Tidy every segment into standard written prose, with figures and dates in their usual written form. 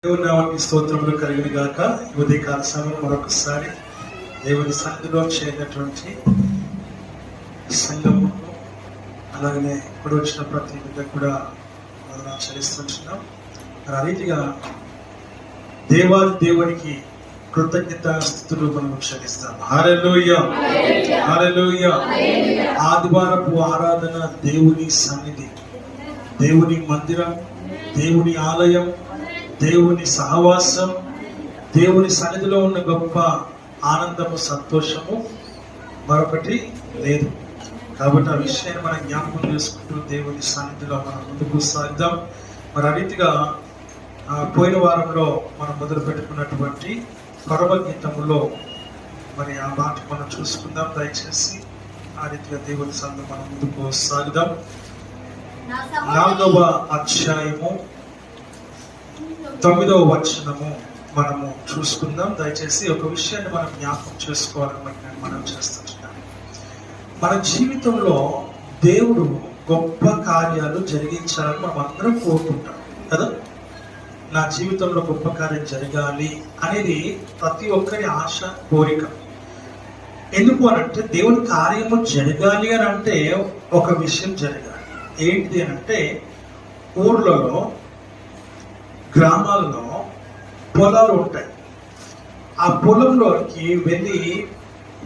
దేవుని నామానికి స్తోత్రములు కలిగిన గాక. ఉదయకాల సమయం మరొకసారి దేవుని సన్నిధిలో చేరినటువంటి సంఘము, అలాగనే ఇప్పుడు వచ్చిన ప్రతి బిడ్డ కూడా మనం చెల్లిస్తున్నాం. ఆ రీతిగా దేవాది దేవునికి కృతజ్ఞత స్థుతులు మనం చెల్లిస్తాం. హల్లెలూయా, హల్లెలూయా. ఆదివారపు ఆరాధన, దేవుని సన్నిధి, దేవుని మందిరం, దేవుని ఆలయం, దేవుని సహవాసం, దేవుని సన్నిధిలో ఉన్న గొప్ప ఆనందము, సంతోషము మరొకటి లేదు. కాబట్టి ఆ విషయాన్ని మనం జ్ఞాపకం చేసుకుంటూ దేవుని సన్నిధిలో మనం ముందుకు సాగిద్దాం. మరి ఆ రీతిగా పోయిన వారంలో మనం మొదలు పెట్టుకున్నటువంటి పరమగీతములో మరి ఆ మాట మనం చూసుకుందాం. దయచేసి ఆ రీతిగా దేవుని సన్నిధిలో మనం ముందుకు సాగుదాం. 4వ అధ్యాయము 9వ వచనము మనము చూసుకుందాం. దయచేసి ఒక విషయాన్ని మనం జ్ఞాపకం చేసుకోవాలని మనం చేస్తున్నాం. మన జీవితంలో దేవుడు గొప్ప కార్యాలు జరిగించాలని మనం అందరం కోరుకుంటాం కదా. నా జీవితంలో గొప్ప కార్యం జరగాలి అనేది ప్రతి ఒక్కరి ఆశ, కోరిక. ఎందుకు అని అంటే దేవుని కార్యము జరగాలి అని అంటే ఒక విషయం జరగాలి. ఏంటిది అని అంటే ఊర్లలో, గ్రామాల్లో పొలాలు ఉంటాయి. ఆ పొలంలోకి వెళ్ళి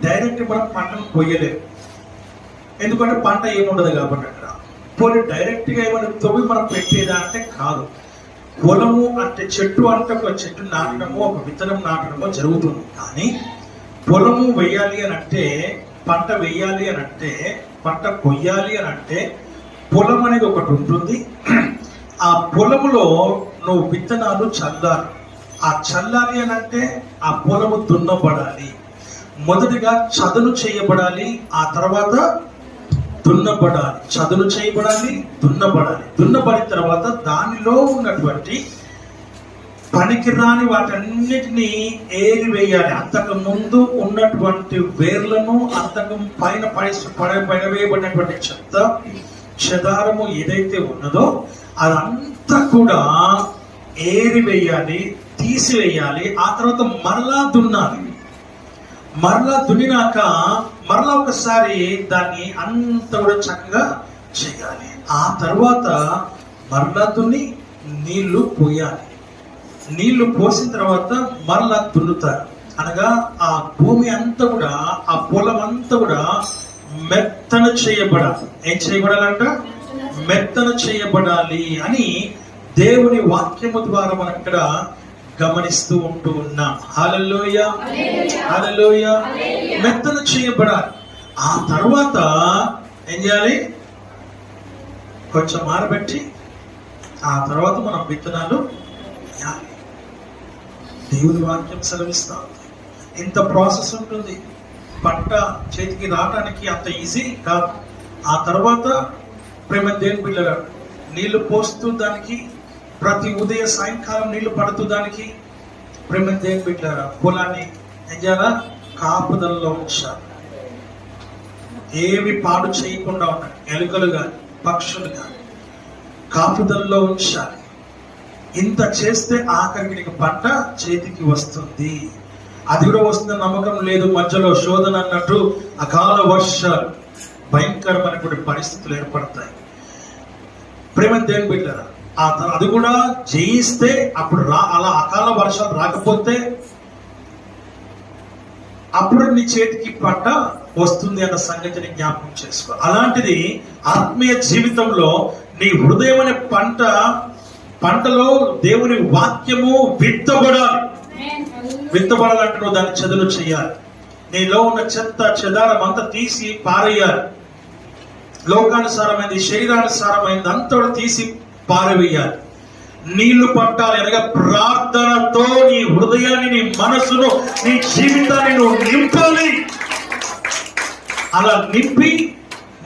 డైరెక్ట్ మనం పంటను కొయ్యలేము. ఎందుకంటే పంట ఏముండదు కాబట్టి అక్కడ. పోనీ డైరెక్ట్గా ఏమైనా తవ్వి మనం పెట్టేదా అంటే కాదు. పొలము అంటే చెట్టు అంటే ఒక చెట్టు నాటడము, ఒక విత్తనం నాటడము జరుగుతుంది. కానీ పొలము వేయాలి అని అంటే, పంట వేయాలి అని అంటే, పంట కొయ్యాలి అని అంటే పొలం అనేది ఒకటి ఉంటుంది. ఆ పొలములో నువ్వు విత్తనాలు చల్లాలి. ఆ చల్లాలి అని అంటే ఆ పొలము దున్నబడాలి. మొదటిగా చదును చేయబడాలి, ఆ తర్వాత దున్నబడాలి. చదును చేయబడాలి, దున్నబడాలి. దున్నబడిన తర్వాత దానిలో ఉన్నటువంటి పనికిరాని వాటన్నిటినీ ఏరివేయాలి. అంతకు ముందు ఉన్నటువంటి వేర్లను, అంతకు పైన పడవేయబడినటువంటి చెత్త చెదారము ఏదైతే ఉన్నదో అదంతా కూడా ఏరివేయాలి, తీసివేయాలి. ఆ తర్వాత మరలా దున్నాలి. మరలా దున్నినాక మరలా ఒకసారి దాన్ని అంత కూడా చక్కగా చేయాలి. ఆ తర్వాత మరలా దున్ని నీళ్లు పోయాలి. నీళ్లు పోసిన తర్వాత మరలా దున్నుతారు. అనగా ఆ భూమి అంతా కూడా, ఆ పొలం అంతా కూడా మెత్తన చేయబడాలి. ఏం చేయబడాలంట? మెత్తన చేయబడాలి అని దేవుని వాక్యము ద్వారా మనం ఇక్కడ గమనిస్తూ ఉంటూ ఉన్నాం. హల్లెలూయా, హల్లెలూయా. మెత్తన చేయబడాలి. ఆ తర్వాత ఏం చేయాలి? కొంచెం ఆరబెట్టి ఆ తర్వాత మనం విత్తనాలు వేయాలి. దేవుని వాక్యం సెలవిస్తా ఉంది. ఇంత ప్రాసెస్ ఉంటుంది. పంట చేతికి రావడానికి అంత ఈజీ కాదు. ఆ తర్వాత ప్రేమ దేవుని బిడ్డలు నీళ్లు పోస్తూ దానికి ప్రతి ఉదయ సాయంకాలం నీళ్లు పడుతూ దానికి ప్రేమ దేవుని బిడ్డల పొలాన్ని ఏం చేయాలా? కాపుదలలో ఉంచాలి. ఏవి పాడు చేయకుండా ఉన్నాయి. ఎలుకలు కానీ, పక్షులు కానీ కాపుదలలో ఉంచాలి. ఇంత చేస్తే ఆఖరికి నీకు పంట చేతికి వస్తుంది. అది కూడా వస్తుందని నమ్మకం లేదు. మధ్యలో శోధన అన్నట్టు అకాల వర్షాలు, భయంకరమైనటువంటి పరిస్థితులు ఏర్పడతాయి. ప్రేమ దేవుని బిడ్డలారా, అది కూడా జయిస్తే అప్పుడు అలా అకాల వర్షాలు రాకపోతే అప్పుడు నీ చేతికి పంట వస్తుంది అన్న సంగతిని జ్ఞాపకం చేసుకో. అలాంటిది ఆత్మీయ జీవితంలో నీ హృదయం అనే పంటలో దేవుని వాక్యము విత్తబడాలి. విత్తబడాలంటే నువ్వు దాన్ని చదును చేయాలి. నీలో ఉన్న చెత్త చెదారం అంతా తీసి పారేయాలి. లోకానుసారమైనది, శరీరానుసారమైనది అంతా తీసి పారవేయాలి. నీళ్లు పట్టాలి. అనగా ప్రార్థనతో నీ హృదయాన్ని, నీ మనసును, నీ జీవితాన్ని నువ్వు నింపాలి. అలా నింపి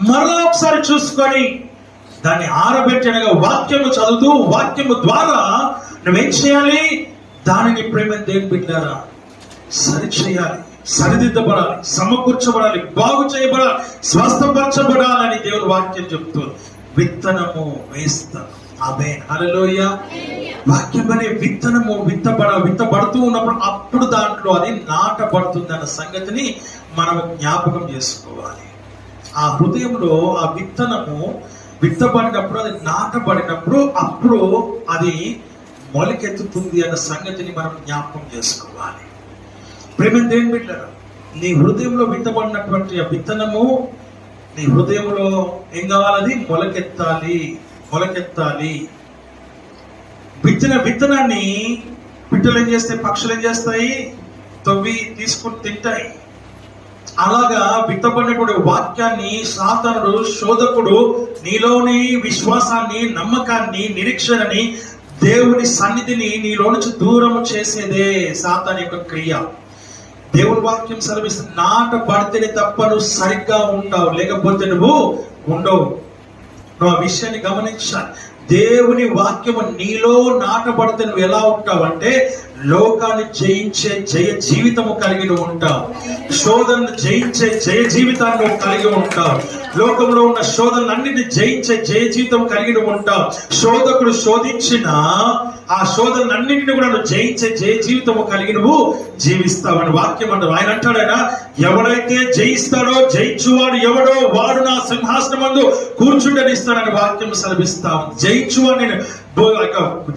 మరలా ఒకసారి చూసుకొని దాన్ని ఆరబెట్టి, అనగా వాక్యము చదువుతూ వాక్యము ద్వారా నువ్వేం చేయాలి? దానిని ప్రేమ దేవుని బిడ్డలారా సరిచేయాలి, సరిదిద్దబడాలి, సమకూర్చబడాలి, బాగు చేయబడాలి, స్వస్థపరచబడాలని దేవుని వాక్యం చెప్తుంది. విత్తనము వేస్తాను. ఆమేన్, హల్లెలూయా. వాక్యం అనే విత్తనము విత్తబడుతూ ఉన్నప్పుడు అప్పుడు దాంట్లో అది నాటబడుతుంది అన్న సంగతిని మనం జ్ఞాపకం చేసుకోవాలి. ఆ హృదయంలో ఆ విత్తనము విత్తబడినప్పుడు, అది నాటబడినప్పుడు అప్పుడు అది మొలకెత్తుతుంది అన్న సంగతిని మనం జ్ఞాపకం చేసుకోవాలి. ప్రేమ దేవుని బిడ్డలారా, నీ హృదయంలో విత్తబడినటువంటి ఆ విత్తనము నీ హృదయంలో ఏం కావాలది? మొలకెత్తాలి. విత్తనాన్ని పిట్టలు ఏం చేస్తాయి? పక్షులు ఏం చేస్తాయి? తవ్వి తీసుకుని తింటాయి. అలాగా విత్తబడినటువంటి వాక్యాన్ని సాతానుడు, శోధకుడు నీలోని విశ్వాసాన్ని, నమ్మకాన్ని, నిరీక్షణని, దేవుని సన్నిధిని నీలో నుంచి దూరం చేసేదే సాతాను యొక్క క్రియ. దేవుని వాక్యం సెలవిస్తుంది, నాటబడితేనే తప్ప నువ్వు సరిగ్గా ఉంటావు, లేకపోతే నువ్వు ఉండవు. నువ్వు ఆ విషయాన్ని గమనించాలి. దేవుని వాక్యము నీలో నాటబడితే నువ్వు ఎలా ఉంటావు అంటే లోకాన్ని జయించే జయ జీవితము కలిగి నువ్వు ఉంటావు. శోధనను జయించే జయ జీవితాన్ని నువ్వు కలిగి ఉంటావు. లోకంలో ఉన్న శోధనలన్నిటిని జయించే జయ జీవితం కలిగి నువ్వు ఉంటావు. శోధకుడు శోధించిన ఆ శోధనలన్నింటినీ కూడా నువ్వు జయించే జయ జీవితము కలిగి నువ్వు జీవిస్తావు అని వాక్యం అంటారు. ఆయన అంటాడైనా, ఎవడైతే జయిస్తాడో, జయించువాడు ఎవడో వాడు నా సింహాసనమందు కూర్చుండనిస్తాడని వాక్యం సెలవిస్తావు. జయించువాడు నేను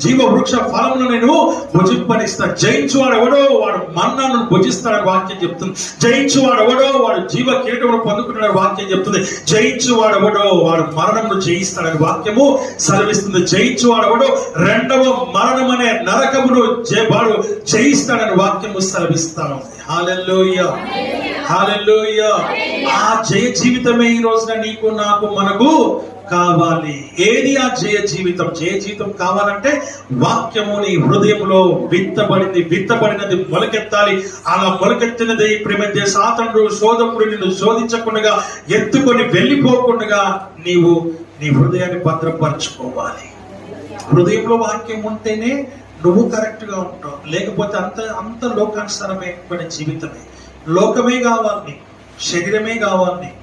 జీవ వృక్ష ఫలమును నేను భుజింపనిస్తాను. జయించువాడు ఎవడో వాడు మన్నాను భుజిస్తాడని వాక్యం చెప్తుంది. జయించువాడు ఎవడో వాడు జీవ కిరీటమును పొందుకుంటాడని వాక్యం చెప్తుంది. జయించువాడు ఎవడో వాడు మరణమును జయిస్తాడని వాక్యము సెలవిస్తుంది. జయించువాడు ఎవడో రెండవ మరణం అనే నరకమును వాడు జయిస్తాడని వాక్యము సెలవిస్తాను. హల్లెలూయా, హల్లెలూయా. ఆ జయ జీవితమే ఈ రోజున నీకు, నాకు, మనకు కావాలి. ఏది ఆ జయ జీవితం? జయ జీవితం కావాలంటే వాక్యము నీ హృదయంలో విత్తబడినది మొలకెత్తాలి. అలా మొలకెత్తినది ప్రేమ సాతానుడు, శోధకుడు నిన్ను శోధించకుండా, ఎత్తుకొని వెళ్ళిపోకుండా నీవు నీ హృదయాన్ని భద్రపరచుకోవాలి. హృదయంలో వాక్యం ఉంటేనే నువ్వు కరెక్ట్ గా ఉంటావు. లేకపోతే అంత లోకానుసారమైన జీవితమే. లోకమే కావాలి నీకు, శరీరమే కావాలి నీకు,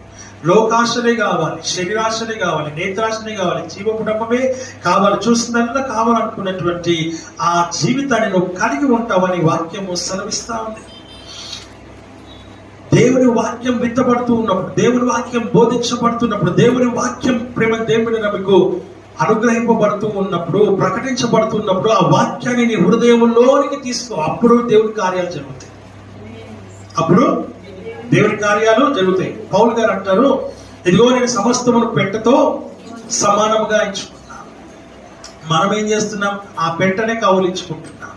లోకాశలే కావాలి, శరీరాశలే కావాలి, నేత్రాశలే కావాలి, జీవపుటమే కావాలి, చూసిందల్లా కావాలనుకున్నటువంటి ఆ జీవితాన్ని నువ్వు కలిగి ఉంటావని వాక్యము సెలవిస్తా ఉంది. దేవుని వాక్యం విత్తబడుతూ ఉన్నప్పుడు, దేవుని వాక్యం బోధించబడుతున్నప్పుడు, దేవుని వాక్యం ప్రేమ దేవుని మీకు అనుగ్రహింపబడుతూ ఉన్నప్పుడు, ప్రకటించబడుతున్నప్పుడు ఆ వాక్యాన్ని నీ హృదయంలోనికి తీసుకో. అప్పుడు దేవుని కార్యాలు జరుగుతాయి. అప్పుడు దేవుని కార్యాలు జరుగుతాయి. పౌలు గారు అంటారు, ఇదిగో నేను సమస్తమును పెట్టతో సమానముగా ఎంచుకున్నాను. మనం ఏం చేస్తున్నాం? ఆ పెట్టనే కౌలించుకుంటున్నాం,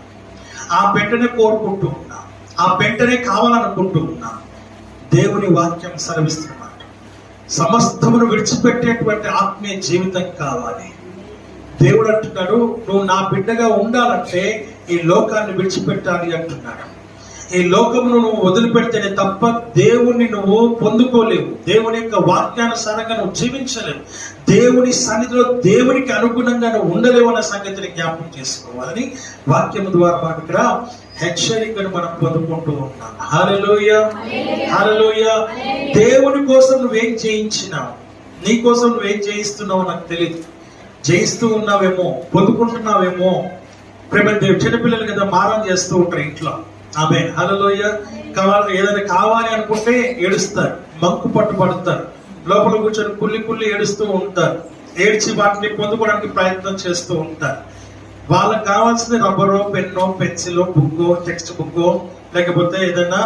ఆ పెట్టనే కోరుకుంటూ ఉన్నాం, ఆ పెట్టనే కావాలనుకుంటూ ఉన్నాం. దేవుని వాక్యం సెలవిస్తున్నమాట, సమస్తమును విడిచిపెట్టేటువంటి ఆత్మీయ జీవితం కావాలి. దేవుడు అంటున్నాడు, నువ్వు నా బిడ్డగా ఉండాలంటే ఈ లోకాన్ని విడిచిపెట్టాలి అంటున్నాడు. ఈ లోకమును నువ్వు వదిలిపెడితేనే తప్ప దేవుణ్ణి నువ్వు పొందుకోలేవు. దేవుని యొక్క వాక్యానుసారంగా నువ్వు జీవించలేవు. దేవుని సన్నిధిలో దేవునికి అనుగుణంగా నువ్వు ఉండలేవు అన్న సంగతిని జ్ఞాపకం చేసుకోవాలని వాక్యము ద్వారా మనకు ఇక్కడ హెచ్చరికను మనం పొందుకుంటూ ఉన్నాం. హల్లెలూయా, హల్లెలూయా. దేవుని కోసం నువ్వేం చేయించినావు, నీ కోసం నువ్వేం చేయిస్తున్నావు నాకు తెలియదు. జయిస్తూ ఉన్నావేమో, పొందుకుంటున్నావేమో. ప్రేమ చిన్నపిల్లలు కదా మారం చేస్తూ ఉంటారు ఇంట్లో. ఆమె హల్లెలూయా. ఏదైనా కావాలి అనుకుంటే ఏడుస్తారు, మంకు పట్టుబడతారు, లోపల కూర్చొని కుల్లి ఏడుస్తూ ఉంటారు. ఏడ్చి వాటిని పొందుకోవడానికి ప్రయత్నం చేస్తూ ఉంటారు. వాళ్ళకి కావాల్సింది రబ్బరో, పెన్నో, పెన్సిల్, బుక్కో, టెక్స్ట్ బుక్కో, లేకపోతే ఏదైనా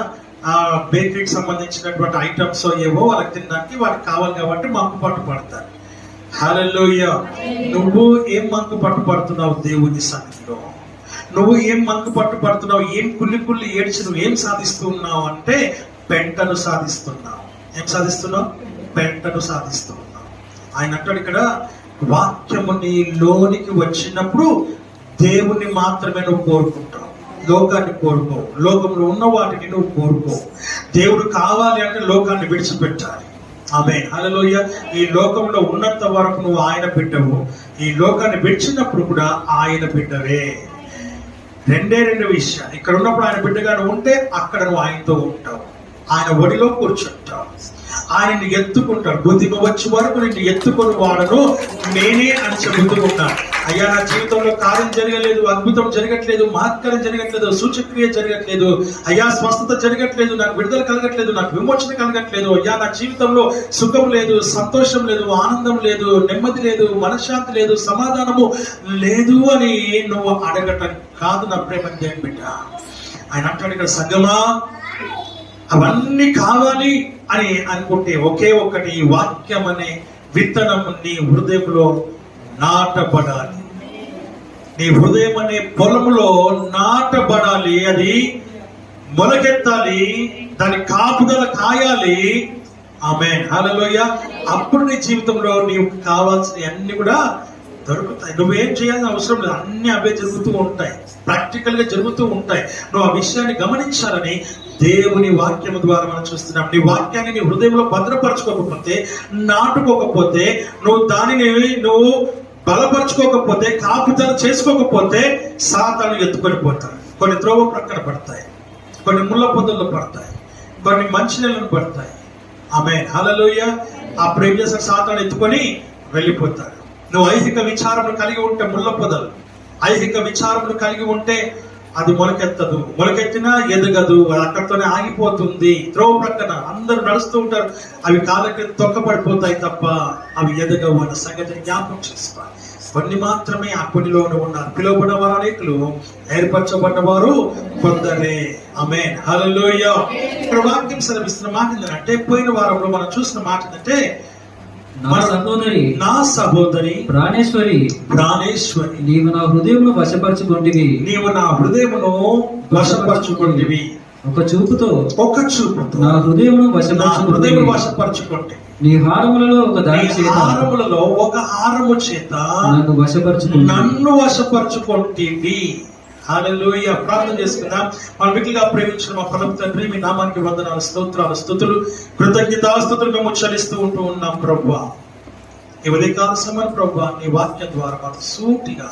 బేకరీకి సంబంధించినటువంటి ఐటమ్స్ ఏవో వాళ్ళకి తినడానికి వాళ్ళకి కావాలి కాబట్టి మంకు పట్టుబడతారు. హల్లెలూయా. నువ్వు ఏం మంకు పట్టుబడుతున్నావు దేవుని సన్నిధిలో? నువ్వు ఏం మంకు పట్టుబడుతున్నావు? ఏం కుల్లి ఏడ్చి నువ్వు ఏం సాధిస్తూ ఉన్నావు అంటే పెంటను సాధిస్తున్నావు. ఏం సాధిస్తున్నావు? పెంటను సాధిస్తూ ఉన్నావు. ఆయన అంటాడు ఇక్కడ, వాక్యము నీ లోనికి వచ్చినప్పుడు దేవుణ్ణి మాత్రమే నువ్వు కోరుకుంటావు, లోకాన్ని కోరుకో. లోకంలో ఉన్న వాటిని నువ్వు కోరుకో. దేవుడు కావాలి అంటే లోకాన్ని విడిచిపెట్టాలి. ఆమేన్, హల్లెలూయా. ఈ లోకంలో ఉన్నంత వరకు నువ్వు ఆయన బిడ్డవు. ఈ లోకాన్ని విడిచినప్పుడు కూడా ఆయన బిడ్డవే. రెండు విషయాలు. ఇక్కడ ఉన్నప్పుడు ఆయన బిడ్డగా నువ్వు ఉంటే అక్కడ నువ్వు ఆయనతో ఉంటావు, ఆయన ఒడిలో కూర్చుంటావు, ఆయన ఎత్తుకుంటాడు. బుద్ధిమ వచ్చే వరకు నిన్ను ఎత్తుకొని వాడను నేనే అని చెబుతూ ఉన్నాను. అయ్యా నా జీవితంలో కార్యం జరగలేదు, అద్భుతం జరగట్లేదు, మహత్కార్యం జరగట్లేదు, సూచక్రియ జరగట్లేదు, అయ్యా స్వస్థత జరగట్లేదు, నాకు విడుదల కలగట్లేదు, నాకు విమోచన కలగట్లేదు, అయ్యా నా జీవితంలో సుఖం లేదు, సంతోషం లేదు, ఆనందం లేదు, నెమ్మది లేదు, మనశ్శాంతి లేదు, సమాధానము లేదు అని నువ్వు అడగటం కాదు నా ప్రేమ దేవుని బిడ్డ. ఆయన అంటాడు ఇక్కడ, సంగమా అవన్నీ కావాలి అని అనుకుంటే ఒకే ఒకటి, ఈ వాక్యం అనే విత్తనం నీ హృదయంలో నాటబడాలి. నీ హృదయం అనే పొలంలో నాటబడాలి, అది మొలకెత్తాలి, దాని కాపుదల కాయాలి. ఆమేన్, హల్లెలూయా. అప్పుడు నీ జీవితంలో నీకు కావాల్సిన అన్ని కూడా దొరుకుతాయి. నువ్వేం చేయాల్సిన అవసరం లేదు, అన్ని అవే జరుగుతూ ఉంటాయి, ప్రాక్టికల్ గా జరుగుతూ ఉంటాయి. నువ్వు ఆ విషయాన్ని గమనించాలని దేవుని వాక్యం ద్వారా మనం చూస్తున్నాం. నీ వాక్యాన్ని నీ హృదయంలో భద్రపరచుకోకపోతే, నాటుకోకపోతే, నువ్వు దానిని నువ్వు బలపరచుకోకపోతే, కాపుదల చేసుకోకపోతే సాతాను ఎత్తుకొని పోతాడు. కొన్ని త్రోవ ప్రక్కన పడతాయి, కొన్ని ముళ్ళ పొదల్లో పడతాయి, కొన్ని మంచి నీళ్ళను పడతాయి. ఆమేన్, హల్లెలూయా. అప్పుడు ఏం చేస్తాడు, సాతాను ఎత్తుకొని వెళ్ళిపోతాడు. నువ్వు ఐహిక విచారములు కలిగి ఉంటే ముళ్ళ పొదలు, ఐహిక విచారములు కలిగి ఉంటే అది మొలకెత్తదు, మొలకెత్తినా ఎదగదు, అక్కడితోనే ఆగిపోతుంది. త్రోవ ప్రక్కన అందరూ నడుస్తూ ఉంటారు, అవి కాళ్ళకి తొక్కపడిపోతాయి తప్ప అవి ఎదగవు అన్న సంగతిని జ్ఞాపకం చేసుకోవాలి. కొన్ని మాత్రమే ఆ కొన్నిలోనే ఉన్నారు. పిలువబడిన వారు అనేకులు, ఏర్పరచబడ్డ వారు కొందరే. ఆమేన్, హల్లెలూయా. ఇక్కడ వాక్యం సెలవిస్తున్న మాట ఏంటంటే, పోయిన వారంలో మనం చూసిన మాట ఏంటంటే, నా సహోదరి ప్రాణేశ్వరి, నీవు నా హృదయమును వశపరచుకొంటివి, నీవు నా హృదయమును వశపరచుకొంటివి. ఒక చూపుతో నా హృదయమును వశపరచుకొంటి. నీ హారములలో ఒక దాని చేత, హారములలో ఒక హారము చేత నన్ను వశపరచుకొంటివి. హల్లెలూయా. ప్రార్థన చేసుకుందాం. మనం మిగిలిగా ప్రేమించిన మా పరమ తండ్రి, మీ నామానికి వందనాలు, స్తోత్రాలు, స్తుతులు, కృతజ్ఞతాస్తుతులు మేము చెల్లిస్తూ ఉంటూ ఉన్నాం ప్రభువా. ఈ ఉదయకాల సమయం ప్రభువా, నీ వాక్యం ద్వారా మాకు సూటిగా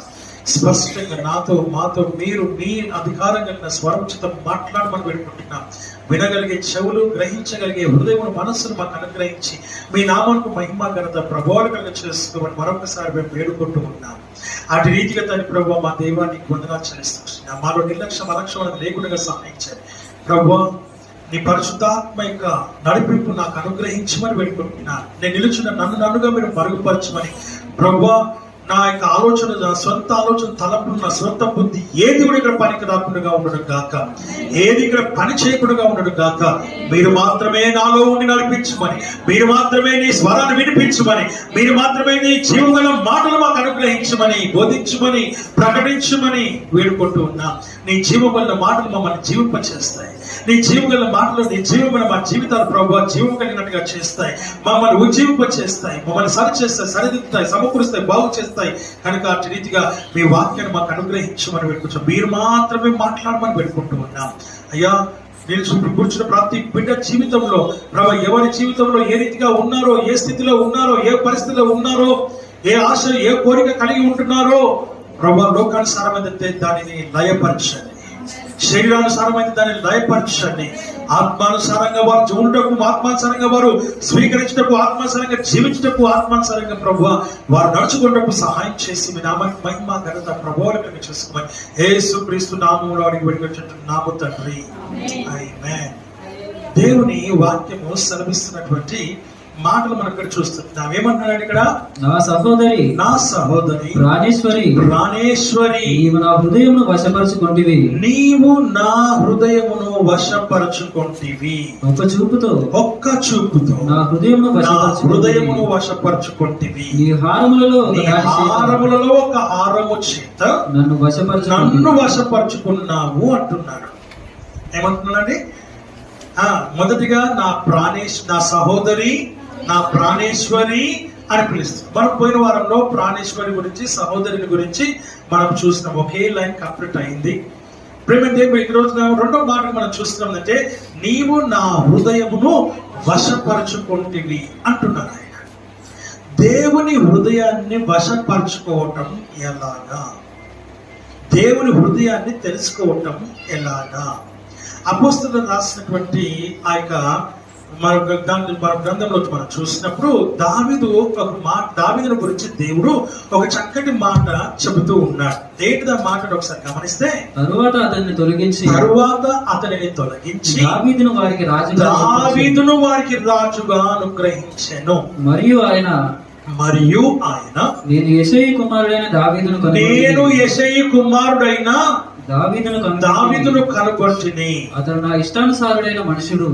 స్పష్టంగా నాతో మాతో మీరు మీ అధికారం కలిగిన స్వరం చేత మాట్లాడమని పెట్టుకుంటున్నాం. వినగలిగే చెవులు, గ్రహించగలిగే హృదయం, మనస్సును మాకు అనుగ్రహించి మీ నామానికి మహిమ ఘనత ప్రభావాలు కలిగ చేసుకోమని మరొకసారి మేము వేడుకుంటూ ఉన్నాం. అటు రీతిగా తన ప్రభావ మా దేవానికి వందనాలు చెల్లిస్తున్నాం. మాలో నిర్లక్ష్యం అలక్ష్యం అనేది లేకుండా సహాయించారు ప్రభావ. నీ పరిశుద్ధాత్మ యొక్క నడిపింపు నాకు అనుగ్రహించమని వేడుకుంటున్నా. నేను నిలుచున్న నన్నుగా మీరు మరుగుపరచమని ప్రభావ. నా యొక్క ఆలోచన, నా సొంత ఆలోచన, తలపులు, నా సొంత బుద్ధి ఏది కూడా ఇక్కడ పనికి రాకుండా ఉండడం గాక, ఏది ఇక్కడ పని చేయకుండా ఉండడం గాక. మీరు మాత్రమే నాలో ఉండి నడిపించమని, మీరు మాత్రమే నీ స్వరాన్ని వినిపించమని, మీరు మాత్రమే నీ జీవగల మాటలు మాకు అనుగ్రహించమని, బోధించమని, ప్రకటించమని వేడుకుంటూ ఉన్నా. నీ జీవగల మాటలు మమ్మల్ని జీవింపచేస్తాయి. నీ జీవగల మాటలు, నీ జీవమైన మా జీవితాలు ప్రభావ జీవం కలిగినట్టుగా చేస్తాయి, మమ్మల్ని ఉజ్జీవింపచేస్తాయి, మమ్మల్ని సరిచేస్తాయి, సరిదిద్దుతాయి, సమకూరుస్తాయి, బాగు చేస్తాయి. కనుక అటు రీతిగా మీ వాక్యాన్ని మాకు అనుగ్రహించమని పెట్టుకుంటాం. మీరు మాత్రమే మాట్లాడమని పెట్టుకుంటూ ఉన్నాం. అయ్యా, నేను కూర్చున్న ప్రతి బిడ్డ జీవితంలో ప్రభావ, ఎవరి జీవితంలో ఏ రీతిగా ఉన్నారో, ఏ స్థితిలో ఉన్నారో, ఏ పరిస్థితిలో ఉన్నారో, ఏ ఆశ, ఏ కోరిక కలిగి ఉంటున్నారో ప్రభావ, లోకానుసారమైతే దానిని లయపరచండి, శరీరానుసారమైతే దానిని లయపరచండి. ఆత్మానుసారంగా వారు చూడటకు, ఆత్మానుసారంగా వారు స్వీకరించటకు, ఆత్మానుసారంగా జీవించటకు, ఆత్మానుసారంగా ప్రభు వారు నడుచుకుంటకు సహాయం చేసి మీ నామానికి మహిమ ఘనత ప్రభావాలను చేసుకోమని యేసుక్రీస్తు నామములో అడిగి వేడుకుంటున్నాము తండ్రి, ఆమేన్. దేవుని వాక్యము సెలవిస్తున్నటువంటి మాటలు మనం ఇక్కడ చూస్తున్నాం. ఏమంటున్నాడు ఇక్కడ, నా సహోదరి ప్రాణేశ్వరి, నీవు నా హృదయమును వశపరచుకొంటివి, నీవు నా హృదయమును వశపరచుకొంటివి. ఒక్క చూపుతో నా హృదయమును వశపరచుకొంటివి. నీ హారములలో ఒక హారము చేత నన్ను వశపరచుకున్నావు అంటున్నాడు. ఏమంటున్నాడండి? మొదటిగా నా సహోదరి, నా ప్రాణేశ్వరి అని పిలుస్తుంది. మనం పోయిన వారంలో ప్రాణేశ్వరి గురించి, సహోదరిని గురించి మనం చూసినాం. ఒకే లైన్ కంప్లీట్ అయింది. ఈ రోజు రెండో మాట మనం చూస్తున్నాం అంటే, నీవు నా హృదయమును వశపరచుకుంటివి అంటున్నాడు ఆయన. దేవుని హృదయాన్ని వశపరచుకోవటం ఎలాగా, దేవుని హృదయాన్ని తెలుసుకోవటం ఎలాగా? అపోస్తలులు రాసినటువంటి ఆ యొక్క మన గ్రంథంలో మనం చూసినప్పుడు దావీదును గురించి దేవుడు ఒక చక్కటి మాట చెబుతూ ఉన్నాడు. ఏంటిదా మాట ఒకసారి గమనిస్తే, తరువాత అతనిని తొలగించి దావీదును వారికి రాజుగా అనుగ్రహించెను. మరియు ఆయన నేను యెషయి కుమారుడైన దావీదును కనుగొంటిని. అతడు నా ఇష్టానుసారుడైన మనుష్యుడు.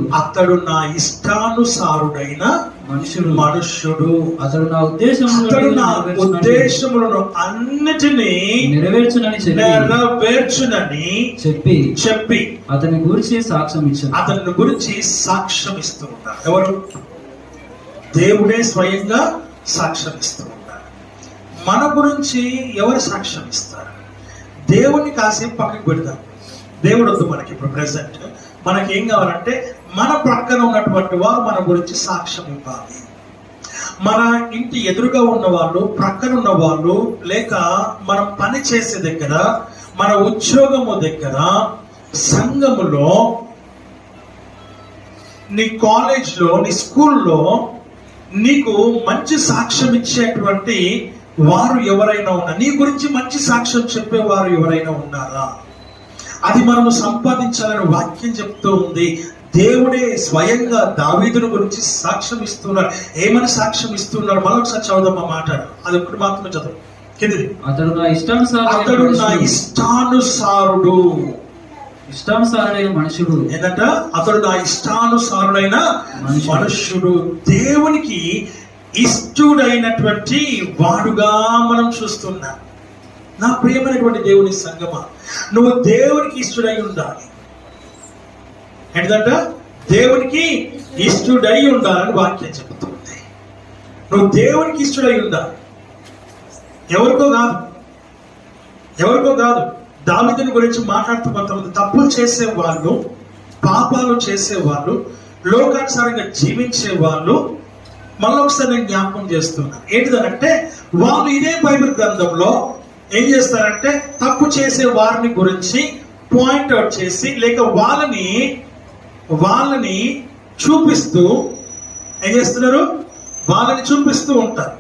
అతడు నా ఉద్దేశములను అన్నిటినీ నెరవేర్చునని చెప్పి అతని గురించి సాక్ష్యం ఇస్తూ ఉంటారు. ఎవరు? దేవుడే స్వయంగా సాక్ష్యం ఇస్తూ ఉంటారు. మన గురించి ఎవరు సాక్ష్యం ఇస్తారు? దేవుణ్ణి కాసేపు పక్కకు పెడతాం. దేవుడు వద్దు మనకి. ఇప్పుడు ప్రెసెంట్ మనకి ఏం కావాలంటే, మన ప్రక్కన ఉన్నటువంటి వారు మన గురించి సాక్ష్యం ఇవ్వాలి. మన ఇంటి ఎదురుగా ఉన్న వాళ్ళు, ప్రక్కన ఉన్న వాళ్ళు, లేక మనం పని చేసే దగ్గర, మన ఉద్యోగము దగ్గర, సంఘములో, నీ కాలేజ్లో, నీ స్కూల్లో నీకు మంచి సాక్ష్యం ఇచ్చేటువంటి వారు ఎవరైనా ఉన్నారు, నీ గురించి మంచి సాక్ష్యం చెప్పేవారు ఎవరైనా ఉన్నారా? అది మనము సంపాదించాలని వాక్యం చెప్తూ ఉంది. దేవుడే స్వయంగా దావీదును గురించి సాక్ష్యం ఇస్తున్నారు. ఏమని సాక్ష్యం ఇస్తున్నారు? మరొకసారి చదువుదాం ఆ మాట. అది ఒకటి మాత్రమే చదువు. కిందిది, అతడు నా ఇష్టానుసారుడైన మనుషుడు. ఏంటంట? అతడు నా ఇష్టానుసారుడైన మనుష్యుడు. దేవునికి ఇష్టుడైనటువంటి వాడుగా మనం చూస్తున్నాం. నా ప్రియమైనటువంటి దేవుని సంగమా, నువ్వు దేవునికి ఇష్టడై ఉండాలి. ఏంటంట? దేవునికి ఇష్టడై ఉండాలని వాక్యం చెబుతుంది. నువ్వు దేవునికి ఇష్టడై ఉండాలి. ఎవరికో కాదు. దావీదుని గురించి మాట్లాడుతూ కొంతమంది తప్పులు చేసేవాళ్ళు, పాపాలు చేసేవాళ్ళు, లోకానుసారంగా జీవించే వాళ్ళు, మళ్ళొకసారి నేను జ్ఞాపకం చేస్తున్నా. ఏంటిదంటే, వాళ్ళు ఇదే బైబిల్ గ్రంథంలో ఏం చేస్తారంటే, తప్పు చేసే వారిని గురించి పాయింట్అవుట్ చేసి, లేక వాళ్ళని చూపిస్తూ ఏం చేస్తున్నారు? వాళ్ళని చూపిస్తూ ఉంటారు.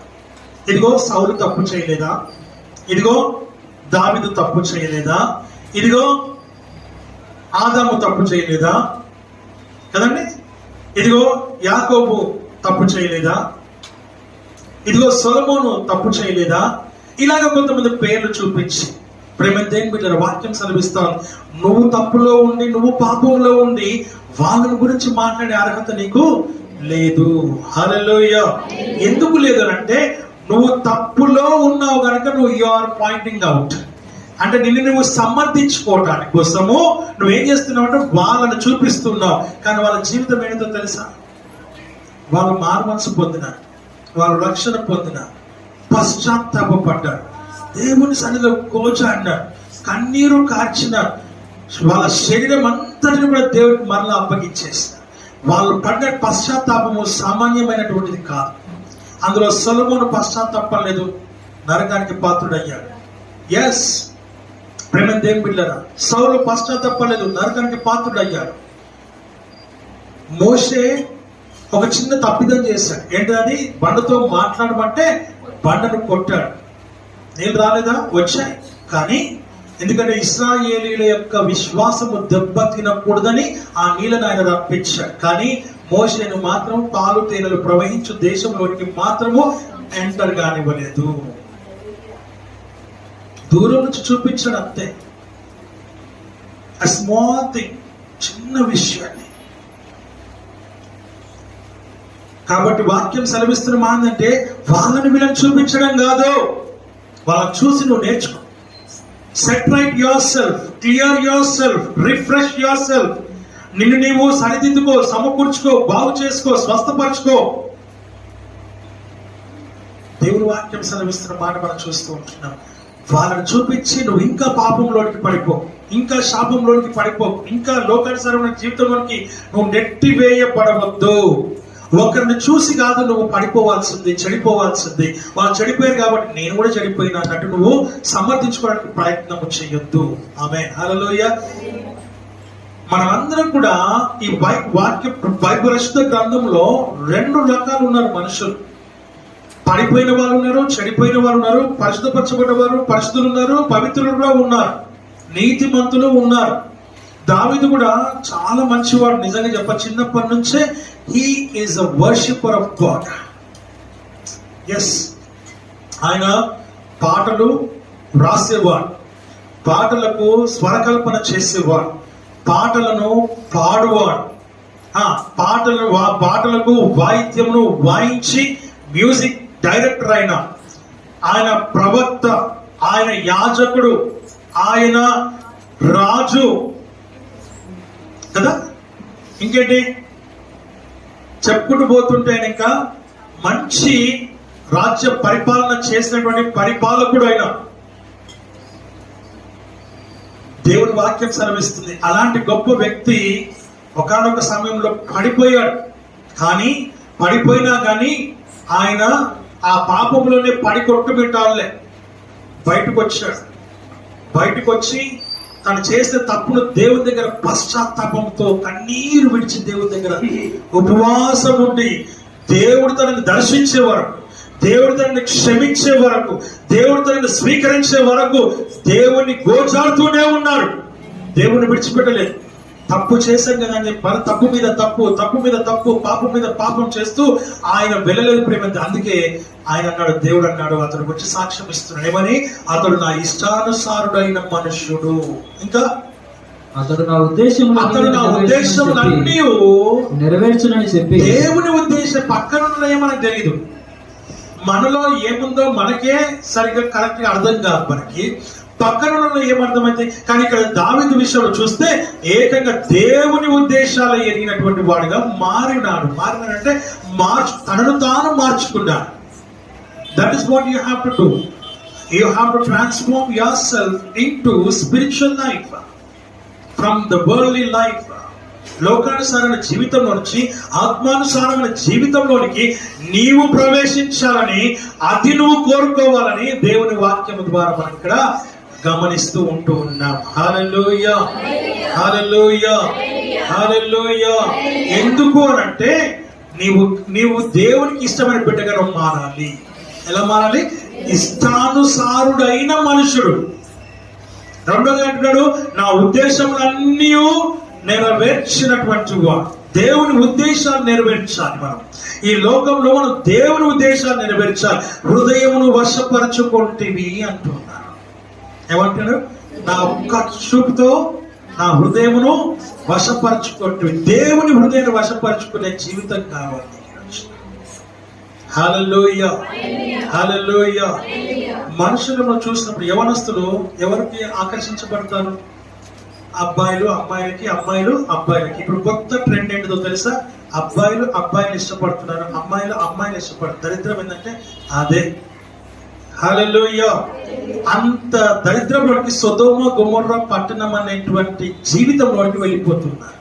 ఇదిగో సౌలు తప్పు చేయలేదా? ఇదిగో దావీదు తప్పు చేయలేదా? ఇదిగో ఆదాము తప్పు చేయలేదా? కదండి. ఇదిగో యాకోబు తప్పు చేయలేదా? ఇదిగో సొలొమోను తప్పు చేయలేదా? ఇలాగ కొంతమంది పేర్లు చూపించి, ప్రేమ దేని బిడ్డల వాక్యం సెలవిస్తాను, నువ్వు తప్పులో ఉండి, నువ్వు పాపంలో ఉండి వాళ్ళని గురించి మాట్లాడే అర్హత నీకు లేదు. హల్లెలూయా. ఎందుకు లేదు అంటే, నువ్వు తప్పులో ఉన్నావు కనుక యు ఆర్ పాయింటింగ్ అవుట్. అంటే నిన్ను నువ్వు సమర్థించుకోవటానికి కోసము నువ్వేం చేస్తున్నావు అంటే వాళ్ళని చూపిస్తున్నావు. కానీ వాళ్ళ జీవితం ఏంటో తెలుసా? వాళ్ళు మారుమనసు పొందినారు, వాళ్ళు రక్షణ పొందినారు, పశ్చాత్తాపడ్డారు, దేవుని సన్నిధిలో కోచాడినారు, కన్నీరు కార్చినారు, వాళ్ళ శరీరం అంతటిని కూడా దేవుడికి మరలా అప్పగించేస్తారు. వాళ్ళు పడ్డ పశ్చాత్తాపము సామాన్యమైనటువంటిది కాదు. అందులో సొలొమోను పశ్చాత్తాపలేదు, నరకానికి పాత్రుడయ్యాడు. ఎస్ ప్రేమ దేవుని బిడ్డలారా, సౌలు పశ్చాత్తాపలేదు, నరకానికి పాత్రుడయ్యాడు. మోషే ఒక చిన్న తప్పిదం చేశాడు. ఏంటది? బండతో మాట్లాడమంటే బండను కొట్టాడు. నీళ్ళు రాలేదా? వచ్చాయి. కానీ ఎందుకంటే ఇశ్రాయేలీయుల యొక్క విశ్వాసము దెబ్బతినకూడదని ఆ నీళ్ళను ఆయన రప్పించాడు. కానీ మోషేను మాత్రం పాలు తేనెలు ప్రవహించు దేశంలోనికి మాత్రము ఎంటర్ కానివ్వలేదు. దూరం నుంచి చూపించాడు అంతే. స్మాల్ థింగ్, చిన్న విషయాన్ని. కాబట్టి వాక్యం సెలవిస్తున్న మాందంటే, వాళ్ళని వీళ్ళని చూపించడం కాదు, వాళ్ళని చూసి నువ్వు నేర్చుకో. Separate your self, clear your self, refresh your self. నిన్ను నీవు సరిదిద్దుకో, సమకూర్చుకో, బాగు చేసుకో, స్వస్థపరచుకో. దేవుని వాక్యం సెలవిస్తున్న మాట మనం చూస్తూ ఉంటున్నాం. వాళ్ళని చూపించి నువ్వు ఇంకా పాపంలోనికి పడిపో, ఇంకా శాపంలోనికి పడిపో, ఇంకా లోకానుసారమైన జీవితంలోనికి నువ్వు నెట్టివేయబడవద్దు. ఒకరిని చూసి కాదు నువ్వు పడిపోవాల్సింది, చెడిపోవాల్సింది. వాళ్ళు చెడిపోయారు కాబట్టి నేను కూడా చెడిపోయినా అన్నట్టు నువ్వు సమర్థించుకోవడానికి ప్రయత్నం చేయొద్దు. ఆమేన్. హల్లెలూయా. మనమందరం కూడా ఈ బైబిల్ రచిత గ్రంథంలో 2 రకాలు ఉన్నారు మనుషులు. పడిపోయిన వారు ఉన్నారు, చెడిపోయిన వారు ఉన్నారు, పరిశుద్ధపరచబడ్డ వారు, పరిశుద్ధులు ఉన్నారు, పవిత్రులు కూడా ఉన్నారు, నీతిమంతులు ఉన్నారు. దావీదు కూడా చాలా మంచివాడు. నిజంగా చిన్నప్పటి నుంచే he is a worshipper of God. Yes, ఆయన పాటలు రాసేవాడు, పాటలకు స్వరకల్పన చేసేవాడు, పాటలను పాడువాడు, పాటలకు వాయిద్యమును వాయించి మ్యూజిక్ డైరెక్టర్ అయిన ఆయన, ప్రవక్త, ఆయన యాజకుడు, ఆయన రాజు కదా. ఇంకేంటి చెప్పుకుంటూ పోతుంటే ఆయన ఇంకా మంచి రాజ్య పరిపాలన చేసినటువంటి పరిపాలకుడు ఆయన. దేవుని వాక్యం సెలవిస్తుంది అలాంటి గొప్ప వ్యక్తి ఒకానొక సమయంలో పడిపోయాడు. కానీ పడిపోయినా కానీ ఆయన ఆ పాపంలోనే పడి కొట్టుబెట్టాలే బయటకు వచ్చాడు. బయటకు వచ్చి తను చేసిన తప్పును దేవుని దగ్గర పశ్చాత్తాపంతో కన్నీరు విడిచి దేవుని దగ్గర ఉపవాసం ఉండి దేవుడు తనని దర్శించే వరకు, దేవుడు తనని క్షమించే వరకు, దేవుడు తనని స్వీకరించే వరకు దేవుణ్ణి గోచాడుతూనే ఉన్నాడు. దేవుణ్ణి విడిచిపెట్టలేదు. తప్పు చేశాం కదా అని చెప్పి తప్పు మీద తప్పు, తప్పు మీద తప్పు, పాపం మీద పాపం చేస్తూ ఆయన వెళ్ళలేదు ప్రేమ. అందుకే ఆయన అన్నాడు, దేవుడు అన్నాడు, అతడు వచ్చి సాక్ష్యం ఇస్తున్నాడు ఏమని, అతడు నా ఇష్టానుసారుడైన మనుష్యుడు. ఇంకా అతడు నా ఉద్దేశములన్నీ నెరవేర్చునని చెప్పి. దేవుని ఉద్దేశం పక్కన మనకు తెలియదు, మనలో ఏముందో మనకే సరిగ్గా కరెక్ట్ గా అర్థం కాదు. మనకి పక్కన ఏమర్థమైతే, కానీ ఇక్కడ దావీదు విషయంలో చూస్తే ఏకంగా దేవుని ఉద్దేశాలు ఎరిగినటువంటి వాడుగా మారినాడంటే తనను తాను మార్చుకున్నాడు. That is what you have to do. You have to transform yourself into spiritual life from the worldly life. లోకానుసారమైన జీవితంలో నుంచి ఆత్మానుసారమైన జీవితంలోనికి నీవు ప్రవేశించాలని, అది నువ్వు కోరుకోవాలని దేవుని వాక్యం ద్వారా మనం ఇక్కడ గమనిస్తూ ఉంటూ ఉన్నాం. హల్లెలూయా, హల్లెలూయా, హల్లెలూయా. ఎందుకు అనంటే నీవు దేవునికి ఇష్టమైన బిడ్డగా మారాలి. ఎలా మారాలి? ఇష్టానుసారుడైన మనుషుడు. రెండోది అంటున్నాడు, నా ఉద్దేశములన్నీ నెరవేర్చినటువంటి వాడు. దేవుని ఉద్దేశాలు నెరవేర్చాలి. మనం ఈ లోకంలో మనం దేవుని ఉద్దేశాలు నెరవేర్చాలి. హృదయమును వశపరచుకుంటేవి అంటున్నాడు. ఏమంటాడు? నా ఒక్క చూపుతో నా హృదయమును వశపరచుకుంటే, దేవుని హృదయాన్ని వశపరచుకునే జీవితం కావాలి. హల్లెలూయా, హల్లెలూయా. మనుషులను చూసినప్పుడు యవనస్తులు ఎవరికి ఆకర్షించబడతారు? అబ్బాయిలు అమ్మాయిలకి, అమ్మాయిలు అబ్బాయిలకి. ఇప్పుడు కొత్త ట్రెండ్ ఏంటిదో తెలుసా? అబ్బాయిలు అబ్బాయిని ఇష్టపడుతున్నారు, అమ్మాయిలు అమ్మాయిని ఇష్టపడుతున్నారు. దరిద్రం ఏంటంటే అదే. హల్లెలూయా. అంత దరిద్రంలోకి సొదొమ గొమొర్రా పట్టణం అనేటువంటి జీవితంలోకి వెళ్ళిపోతున్నారు.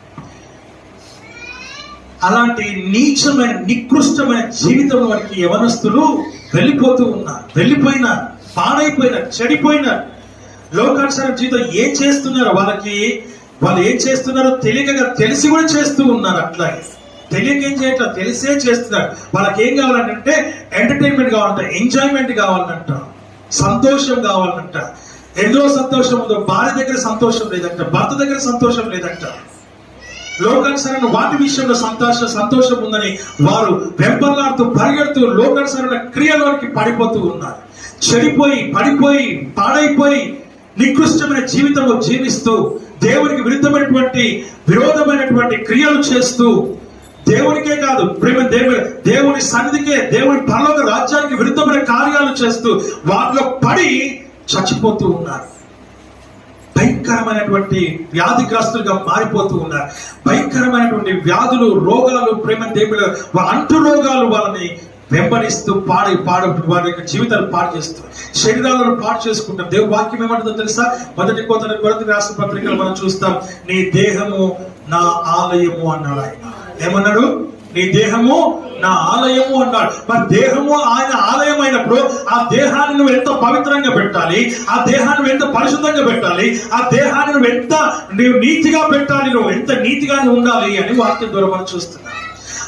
అలాంటి నీచమైన నికృష్టమైన జీవితంలోకి యవనస్తులు వెళ్ళిపోతూ ఉన్నారు. వెళ్ళిపోయినారు, పాడైపోయినారు, చెడిపోయినారు. లోకానుసార జీవితం ఏం చేస్తున్నారు? వాళ్ళు ఏం చేస్తున్నారో తెలిసి కూడా చేస్తూ ఉన్నారు. అట్లాగే తెలియక ఏం చేయట్లేదు, తెలిసే చేస్తున్నారు. వాళ్ళకి ఏం కావాలంటే ఎంటర్టైన్మెంట్ కావాలంట, ఎంజాయ్మెంట్ కావాలంట, సంతోషం కావాలంట. ఎందులో సంతోషం ఉందో, భార్య దగ్గర సంతోషం లేదంట, భర్త దగ్గర సంతోషం లేదంట. లోకానుసారమైన వాటి విషయంలో సంతోషం ఉందని వారు వెంపర్లాడుతూ పరిగెడుతూ లోకానుసారమైన క్రియలోకి పడిపోతూ ఉన్నారు. చెడిపోయి, పడిపోయి, పాడైపోయి నికృష్టమైన జీవితంలో జీవిస్తూ దేవునికి విరోధమైనటువంటి క్రియలు చేస్తూ, దేవునికే కాదు దేవుని సన్నిధికే, దేవుని పరలోక రాజ్యానికి విరుద్ధమైన కార్యాలు చేస్తూ వాటిలో పడి చచ్చిపోతూ ఉన్నారు. భయంకరమైనటువంటి వ్యాధిగ్రస్తులుగా మారిపోతూ ఉన్నారు. భయంకరమైనటువంటి వ్యాధులు, రోగాలు, దేవుడు అంటు రోగాలు వాళ్ళని వెంబడిస్తూ వారి యొక్క జీవితాలు పాడు చేస్తారు, శరీరాలను పాడు చేసుకుంటారు. దేవుని వాక్యం ఏమంటుందో తెలుసా? మొదటి రాష్ట్ర పత్రికలు మనం చూస్తాం, నీ దేహము నా ఆలయము అన్నాడు ఆయన. ఏమన్నాడు? నీ దేహము నా ఆలయము అన్నాడు. మరి దేహము ఆయన ఆలయం అయినప్పుడు ఆ దేహాన్ని నువ్వు ఎంత పవిత్రంగా పెట్టాలి, ఆ దేహాన్ని నువ్వు ఎంత పరిశుద్ధంగా పెట్టాలి, ఆ దేహాన్ని నువ్వు ఎంత నీతిగా పెట్టాలి, నువ్వు ఎంత నీతిగా ఉండాలి అని వాక్యం ద్వారా మనం చూస్తున్నాం.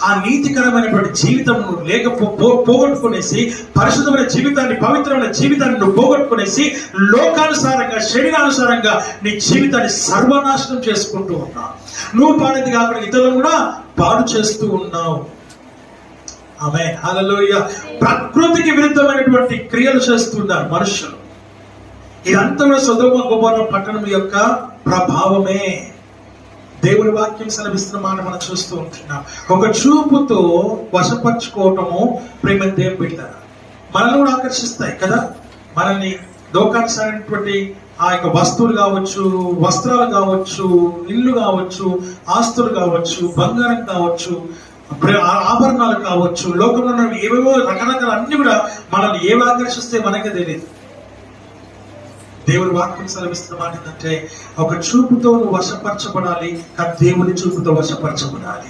ఆ నీతికరమైనటువంటి జీవితం నువ్వు పోగొట్టుకునేసి, పరిశుద్ధమైన జీవితాన్ని, పవిత్రమైన జీవితాన్ని నువ్వు పోగొట్టుకునేసి లోకానుసారంగా, శరీరానుసారంగా నీ జీవితాన్ని సర్వనాశనం చేసుకుంటూ ఉన్నావు. నువ్వు పాడేది కాకుండా ఇతరులను కూడా పాడు చేస్తూ ఉన్నావు. ఆమేన్, హల్లెలూయా. ప్రకృతికి విరుద్ధమైనటువంటి క్రియలు చేస్తున్నారు మనుషులు. ఇదంతా కూడా సొదొమ గొమొర్రా పట్టణం యొక్క ప్రభావమే. దేవుని వాక్యం సెలవిస్తున్న మాట మనం చూస్తూ ఉంటున్నాం. ఒక చూపుతో వశపరచుకోవటము ప్రేమ దేవుని బిడ్డలారా మనల్ని కూడా ఆకర్షిస్తాయి కదా. మనల్ని లోకానుసారైనటువంటి ఆ యొక్క వస్తువులు కావచ్చు, వస్త్రాలు కావచ్చు, ఇల్లు కావచ్చు, ఆస్తులు కావచ్చు, బంగారం కావచ్చు, ఆభరణాలు కావచ్చు, లోకంలో ఉన్న ఏవేవో రకరకాల అన్ని కూడా మనల్ని ఏవి ఆకర్షిస్తే మనకే తెలియదు. దేవుని వాక్యం సెలవిస్తున్న మాట ఏంటంటే, ఒక చూపుతో నువ్వు వశపరచబడాలి, కానీ దేవుని చూపుతో వశపరచబడాలి.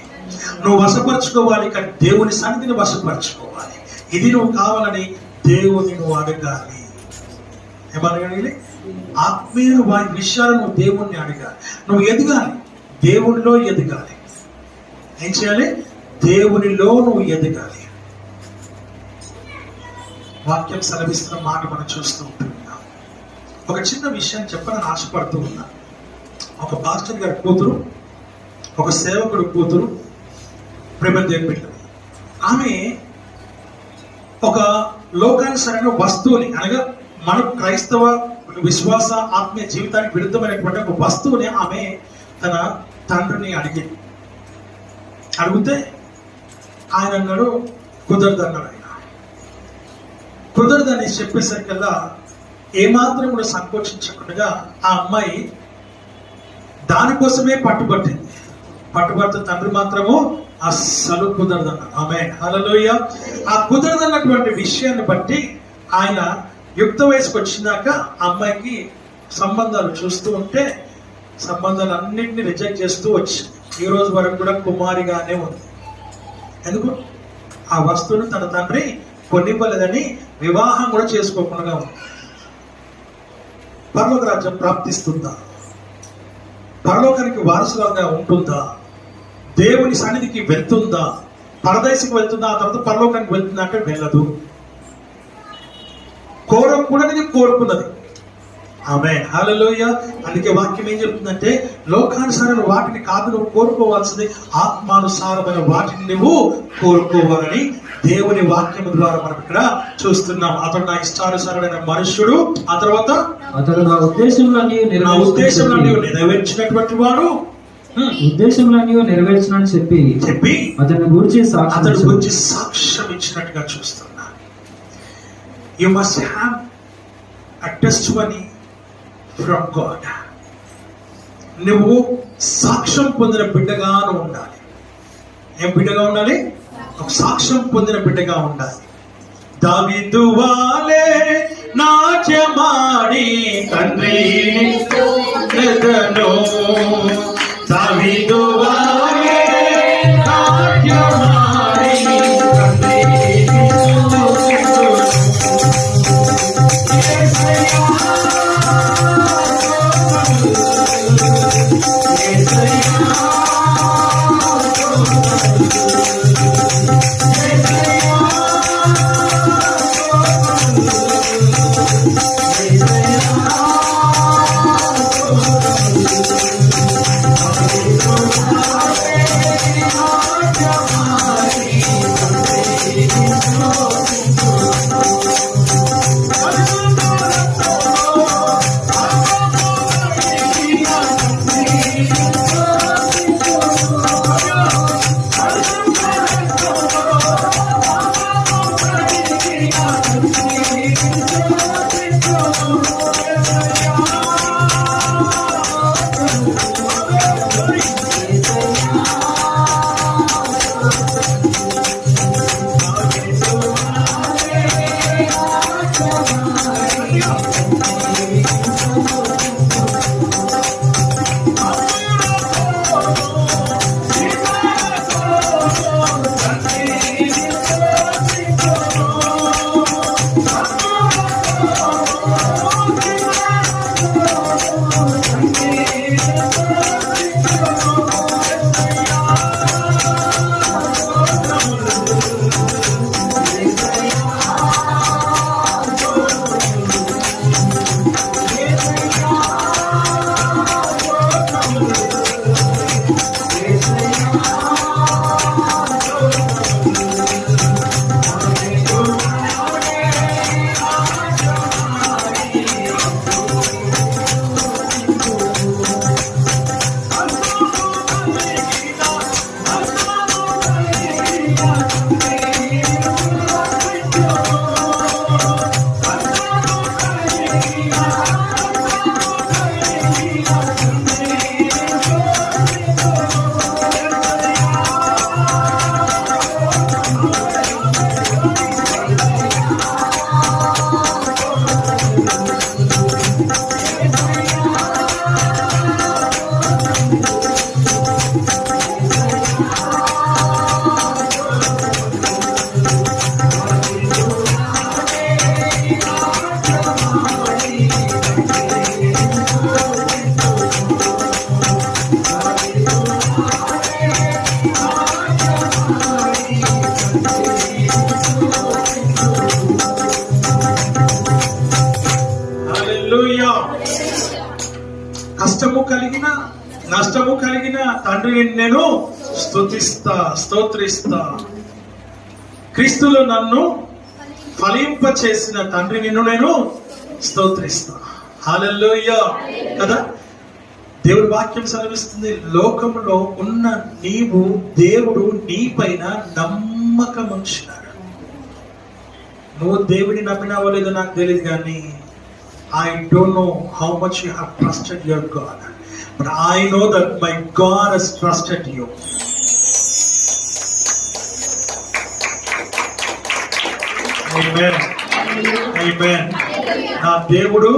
నువ్వు వశపరచుకోవాలి, కానీ దేవుని సన్నిధిని వశపరచుకోవాలి. ఇది నువ్వు కావాలని దేవుని నువ్వు అడగాలి. ఏమనగాలి? ఆత్మీయ వారి విషయాలు నువ్వు దేవుణ్ణి అడగాలి. నువ్వు ఎదగాలి, దేవునిలో ఎదగాలి. ఏం చేయాలి? దేవునిలో నువ్వు ఎదగాలి. వాక్యం సెలవిస్తున్న మాట మనం చూస్తూ ఉంటున్నాం. ఒక చిన్న విషయం చెప్పాలని ఆశపడుతూ ఉన్నా. ఒక పాస్టర్ గారి కూతురు, ఒక సేవకుడు కూతురు, ప్రేమ దేవుని బిడ్డ, ఆమె ఒక లోకానుసరైన వస్తువుని, అనగా మన క్రైస్తవ విశ్వాస ఆత్మీయ జీవితానికి విరుద్ధమైనటువంటి ఒక వస్తువుని ఆమె తన తండ్రిని అడిగింది. అడిగితే ఆయన అన్నాడు కుదరదు అన్నాడు. ఆయన కుదరదని చెప్పేసరికల్లా ఏమాత్రం కూడా సంకోచించకుండా ఆ అమ్మాయి దానికోసమే పట్టుబట్టింది. పట్టుబడితే తండ్రి మాత్రము అస్సలు కుదరదన్నాడు. ఆమేన్, హల్లెలూయా. ఆ కుదరదన్నటువంటి విషయాన్ని బట్టి ఆయన యుక్త వయసుకు వచ్చినాక అమ్మాయికి సంబంధాలు చూస్తూ ఉంటే సంబంధాలు అన్నింటినీ రిజెక్ట్ చేస్తూ వచ్చింది. ఈ రోజు వరకు కూడా కుమారిగానే ఉంది. ఎందుకు? ఆ వస్తువును తన తండ్రి కొనివ్వలేదని వివాహం కూడా చేసుకోకుండా ఉంది. పరలోక రాజ్యం ప్రాప్తిస్తుందా? పరలోకానికి వారసులుగా ఉంటుందా? దేవుని సన్నిధికి వెళ్తుందా? పరదేశికి వెళ్తుందా? ఆ తర్వాత పరలోకానికి వెళ్తుందా అంటే వెళ్ళదు. కోరకూడనిది కోరుకున్నది. ఆమేన్, హల్లెలూయా. అందుకే వాక్యం ఏం చెప్తుందంటే, లోకానుసారమైన వాటిని కాదు నువ్వు కోరుకోవాల్సింది, ఆత్మానుసారమైన వాటిని నువ్వు కోరుకోవాలని దేవుని వాక్యం ద్వారా మనం ఇక్కడ చూస్తున్నాం. అతడు నా ఇష్టానుసారమైన మనుష్యుడు, ఆ తర్వాత అతడు నా ఉద్దేశంలోని నెరవేర్చినటువంటి వాడు, ఉద్దేశంలోని నెరవేర్చినని చెప్పి అతని గురించి సాక్ష్యం ఇచ్చినట్టుగా చూస్తున్నా. You must have a testimony from God. నువ్వు సాక్ష్యం పొందిన బిడ్డగా ఉండాలి. ఏం బిడ్డగా ఉండాలి? ఒక సాక్ష్యం పొందిన బిడ్డగా ఉండాలి. దావీదు వాలే నాట్యమాడి తండ్రిని స్తుతించెదను. దావీదు వాలే నాట్యమాడి తండ్రిని స్తుతించెదను. కలిగిన నష్టము కలిగిన తండ్రి నేను స్తోత్రిస్తా. క్రీస్తులో నన్ను ఫలింప చేసిన తండ్రి నిన్ను నేను స్తోత్రిస్తా. హల్లెలూయా కదా. దేవుడి వాక్యం సెలవిస్తుంది, లోకంలో ఉన్న నీవు దేవుడు నీ పైన నమ్మకం ఉంచినాడు. నువ్వు దేవుడిని నమ్మినావో లేదో నాకు తెలియదు, కానీ I don't know how much you have trusted your God, but I know that my God has trusted you. Amen. Amen. నా దేవుడు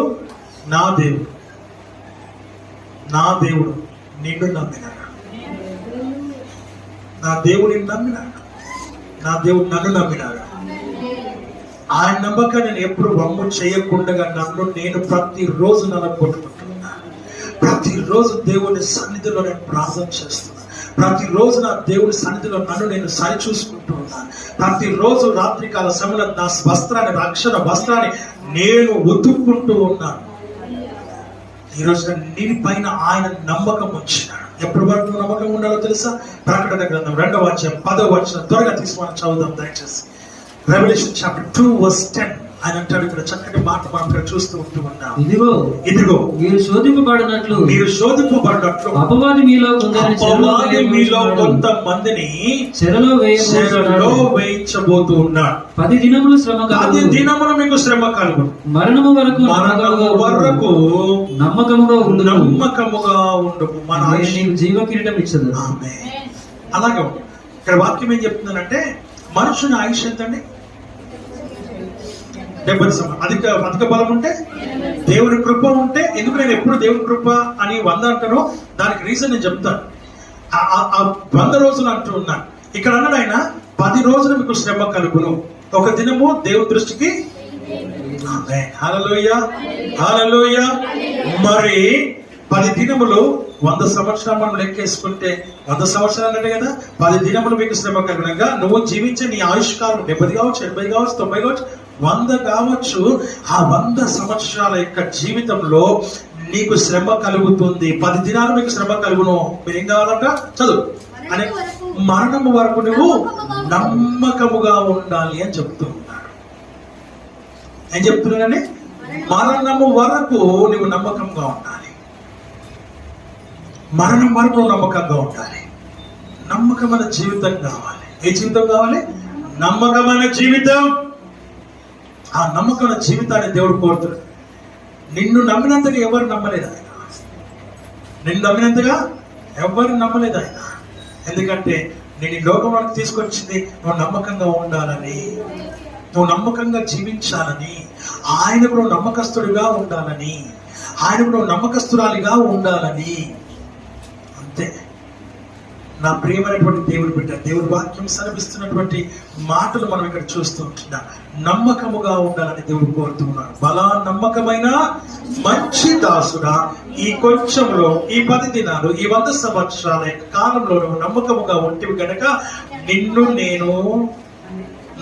నిన్ను నమ్మినాడు. నా దేవుడు నిన్ను నమ్మినాడు. నా దేవుడు నన్ను నమ్మినాడు. ఆయన నమ్మకాన్ని నేను ఎప్పుడు వమ్ము చేయకుండా నన్ను నేను ప్రతిరోజు నలగొట్టుకుంటున్నాను. ప్రతిరోజు దేవుని సన్నిధిలో నేను ప్రార్థన చేస్తున్నాను. ప్రతిరోజు నా దేవుని సన్నిధిలో నన్ను నేను సరి చూసుకుంటూ ఉన్నాను. ప్రతిరోజు రాత్రికాల సమయంలో నా వస్త్రాన్ని, రక్షణ వస్త్రాన్ని నేను ఉతుక్కుంటూ ఉన్నాను. ఈరోజు నీ పైన ఆయన నమ్మకం వచ్చినాడు. ఎప్పటి వరకు నమ్మకం ఉండాలో తెలుసా? ప్రకటన గ్రంథం 2వ అధ్యాయం 10వ వచనం త్వరగా తీసుకొని చదువుదాం దయచేసి. Revelation chapter 2 verse 10. ఆయన అంటాడు, ఇక్కడ చక్కటి మాట మనం ఇక్కడ చూస్తూ ఉంటూ ఉన్నాం. ఇదిగో మీరు శోధింపబడినట్లు అపవాది మీలో కొంతమందిని చెరలో వేయించబోతూ ఉన్నాడు. 10 దినములు మీకు శ్రమ కలుగును. మరణము వరకు నమ్మకముగా ఉండు. మన జీవ కిరీటం ఇచ్చదు. అలాగే ఇక్కడ వాక్యం ఏం చెప్తుందంటే, మనుషుని ఆయుష్ ఎంతండి? 70 సంవత్సరాలు. అధిక బలం ఉంటే, దేవుని కృప ఉంటే. ఎందుకు నేను ఎప్పుడు దేవుని కృప అని 100 అంటానో దానికి రీజన్ నేను చెప్తాను. 100 రోజులు అంటూ ఉన్నాను. ఇక్కడ అన్నాడు ఆయన, 10 రోజులు మీకు శ్రమ కలుగును. ఒక దినము దేవుని దృష్టికి. హల్లెలూయా, హల్లెలూయా. మరి 10 దినములు 100 సంవత్సరాలు మనం లెక్కేసుకుంటే 100 సంవత్సరాలు అంటే కదా, 10 దినములు మీకు శ్రమ కలుగునగా నువ్వు జీవించే నీ ఆయుష్కాలం 70 కావచ్చు, 80 కావచ్చు, 90 కావచ్చు, 100 కావచ్చు. ఆ 100 సంవత్సరాల యొక్క జీవితంలో నీకు శ్రమ కలుగుతుంది. 10 దినాలు మీకు శ్రమ కలుగును. మీరేం కావాలంట? చదువు. అనే మరణము వరకు నువ్వు నమ్మకముగా ఉండాలి అని చెప్తూ ఉన్నాడు. ఏం చెప్తున్నానని? మరణము వరకు నువ్వు నమ్మకంగా ఉండాలి. మరణం వరకు నమ్మకంగా ఉండాలి. నమ్మకమైన జీవితం కావాలి. ఏ జీవితం కావాలి? నమ్మకమైన జీవితం. ఆ నమ్మకమైన జీవితాన్ని దేవుడు కోరుతున్నాడు. నిన్ను నమ్మినంతగా ఎవరు నమ్మలేదు ఆయన. నిన్ను నమ్మినంతగా ఎవరు నమ్మలేదు ఆయన. ఎందుకంటే నేను ఈ లోకంలోకి తీసుకొచ్చింది నువ్వు నమ్మకంగా ఉండాలని, నువ్వు నమ్మకంగా జీవించాలని, ఆయనకు నువ్వు నమ్మకస్తుడిగా ఉండాలని, ఆయనకు నువ్వు నమ్మకస్తురాలిగా ఉండాలని. అంతే. నా ప్రియమైనటువంటి దేవుడి బిడ్డ, దేవుడి వాక్యం సెలవిస్తున్నటువంటి మాటలు మనం ఇక్కడ చూస్తూ ఉంటున్నాం. నమ్మకముగా ఉండాలని దేవుడు కోరుతున్నాడు. బలా నమ్మకమైన మంచి దాసుడా, ఈ కొంచెంలో, ఈ 10 దినాలు, ఈ 100 సంవత్సరాల కాలంలో నమ్మకముగా ఉంటివి గనక నిన్ను నేను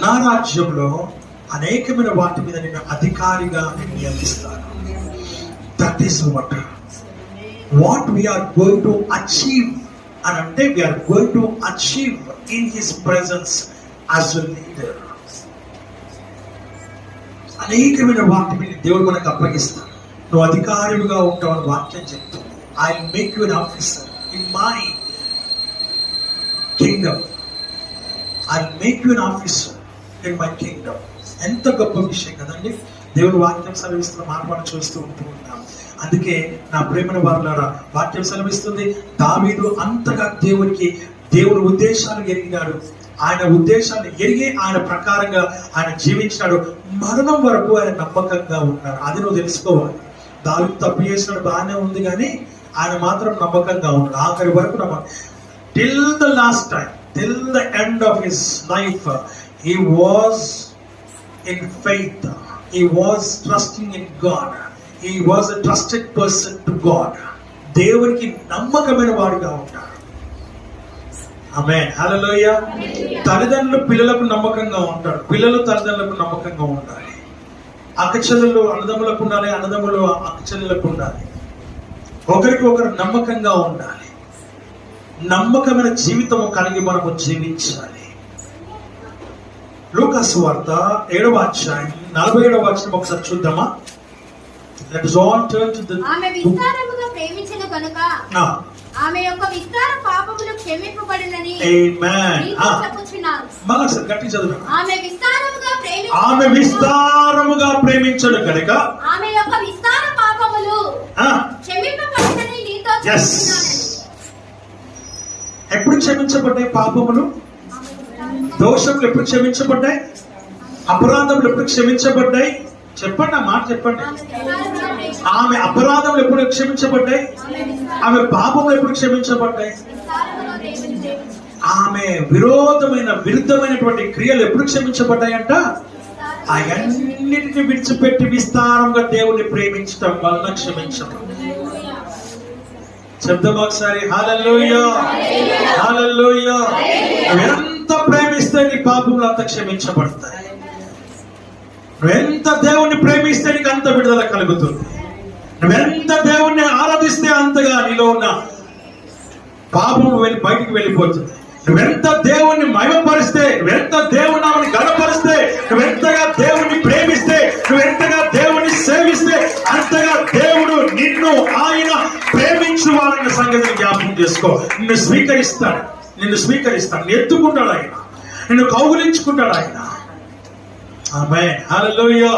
నా రాజ్యంలో అనేకమైన వాటి మీద నిన్ను అధికారిగా నియమిస్తాను. That is what we're going to achieve అని అంటే, we're going to achieve in his presence as a leader. అనేకమైన వాటి మీద దేవుడు మనకు అప్పగిస్తాడు. నువ్వు అధికారిగా ఉంటావని వాక్యం చెప్తుంది. I will make U N officer in my Kingdom. I will make U N officer in my Kingdom. ఎంత గొప్ప విషయం కదండి. దేవుడు వాక్యం సెలవిస్తున్న మాట చూస్తూ ఉంటూ ఉన్నాం. అందుకే నా ప్రేమను వారులారా, వాక్యం సెలవిస్తుంది, దావీదు అంతగా దేవుని ఉద్దేశాలు ఎరిగినాడు. ఆయన ఉద్దేశాన్ని ఎరిగి ఆయన ప్రకారంగా ఆయన జీవించినాడు. మరణం వరకు ఆయన నమ్మకంగా ఉన్నాడు. అది నువ్వు తెలుసుకోవాలి. దావీదు తప్పు చేసినాడు, బాగానే ఉంది, కానీ ఆయన మాత్రం నమ్మకంగా ఉన్నాడు. ఆఖరి వరకు till the last time, till the end of his life he was in faith. He was trusting in God. He was a trusted person to God. దేవునికి నమ్మకమైన వాడుగా ఉంటాడు. ఆమేన్, హల్లెలూయా. తల్లిదండ్రులు పిల్లలకు నమ్మకంగా ఉంటారు. పిల్లలు తల్లిదండ్రులకు నమ్మకంగా ఉండాలి. అక్కచెల్లెలు అన్నదమ్ములకు ఉండాలి. అన్నదమ్ములు అక్కచెల్లెలకు ఉండాలి. ఒకరికి ఒకరు నమ్మకంగా ఉండాలి. నమ్మకమైన జీవితం కలిగి మనము జీవించాలి. లూకాసు వార్త 7వ అధ్యాయం 47వ వచనం ఒకసారి చూద్దామా? Let us all turn to the ఆమె విస్తారముగా ప్రేమించిన కనుక ఆమె యొక్క విస్తార పాపములు క్షమింపబడినని Amen. నీతో చెప్పుచున్నాను. మళ్ళా సార్ గట్టి చదువు. ఆమె విస్తారముగా ప్రేమించను కనుక ఆమె యొక్క విస్తార పాపములు క్షమింపబడినని నీతో చెప్పుచున్నాను. ఎప్పుడు క్షమించబడ్డాయి పాపములు? దోషములు ఎప్పుడు క్షమించబడ్డాయి? అపరాధములు ఎప్పుడు క్షమించబడ్డాయి? చెప్పండి, ఆ మాట చెప్పండి. ఆమె అపరాధములు ఎప్పుడు క్షమించబడ్డాయి? ఆమె పాపములు ఎప్పుడు క్షమించబడ్డాయి? ఆమె విరుద్ధమైనటువంటి క్రియలు ఎప్పుడు క్షమించబడ్డాయంట? అవన్నిటిని విడిచిపెట్టి విస్తారంగా దేవుని ప్రేమించడం వలన క్షమించబడ్డాయి. శబ్దం ఒకసారి హల్లెలూయా, హల్లెలూయా. ఎంత ప్రేమిస్తే నీ పాపములు అంత క్షమించబడతాయి. నువ్వెంత దేవుణ్ణి ప్రేమిస్తే నీకు అంత విడుదల కలుగుతుంది. నువ్వెంత దేవుణ్ణి ఆరాధిస్తే అంతగా నీలో ఉన్న పాపం బయటికి వెళ్ళిపోతుంది. నువ్వెంత దేవుణ్ణి మహిమపరిస్తే, నువ్వెంత దేవుని నామని గణపరిస్తే, నువ్వెంతగా దేవుణ్ణి ప్రేమిస్తే, నువ్వెంతగా దేవుణ్ణి సేవిస్తే అంతగా దేవుడు నిన్ను ఆయన ప్రేమించువాడన్న సంగతిని జ్ఞాపకం చేసుకో. నిన్ను స్వీకరిస్తాడు, నిన్ను ఎత్తుకుంటాడు ఆయన, నిన్ను కౌగులించుకుంటాడు ఆయన. ఆమేన్, హల్లెలూయా.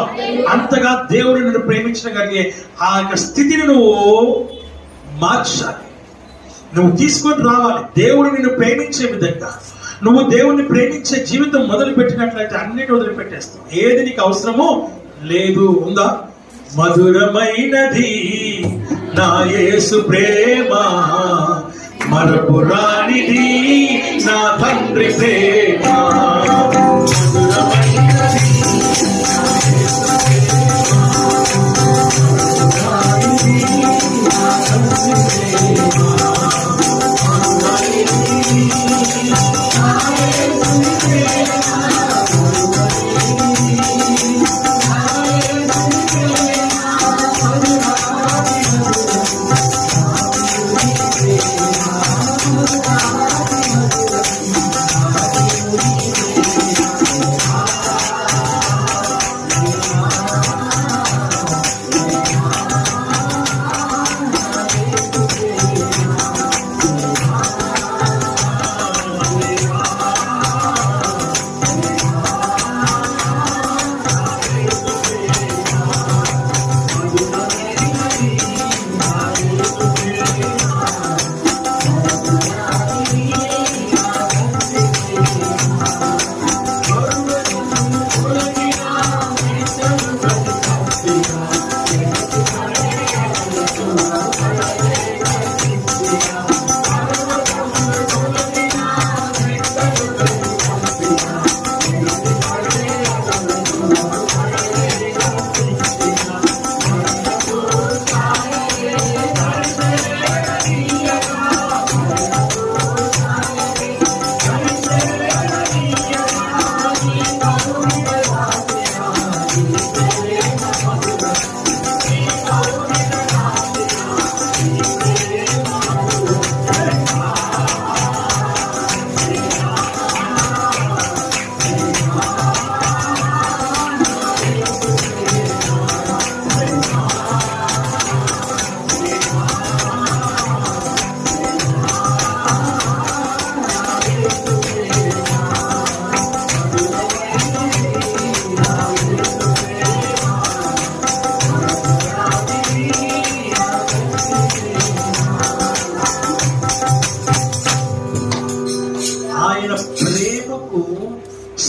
అంతగా దేవుడు నిన్ను ప్రేమించగలిగే ఆ యొక్క స్థితిని నువ్వు మార్చాలి, నువ్వు తీసుకొని రావాలి. దేవుడు నిన్ను ప్రేమించే విధంగా నువ్వు దేవుణ్ణి ప్రేమించే జీవితం మొదలు పెట్టినట్లయితే అన్నిటి వదిలిపెట్టేస్తావు. ఏది నీకు అవసరమో లేదు. ఉందా? మధురమైనది నా యేసు ప్రేమ, మరపురానిది నా తండ్రి ప్రేమ.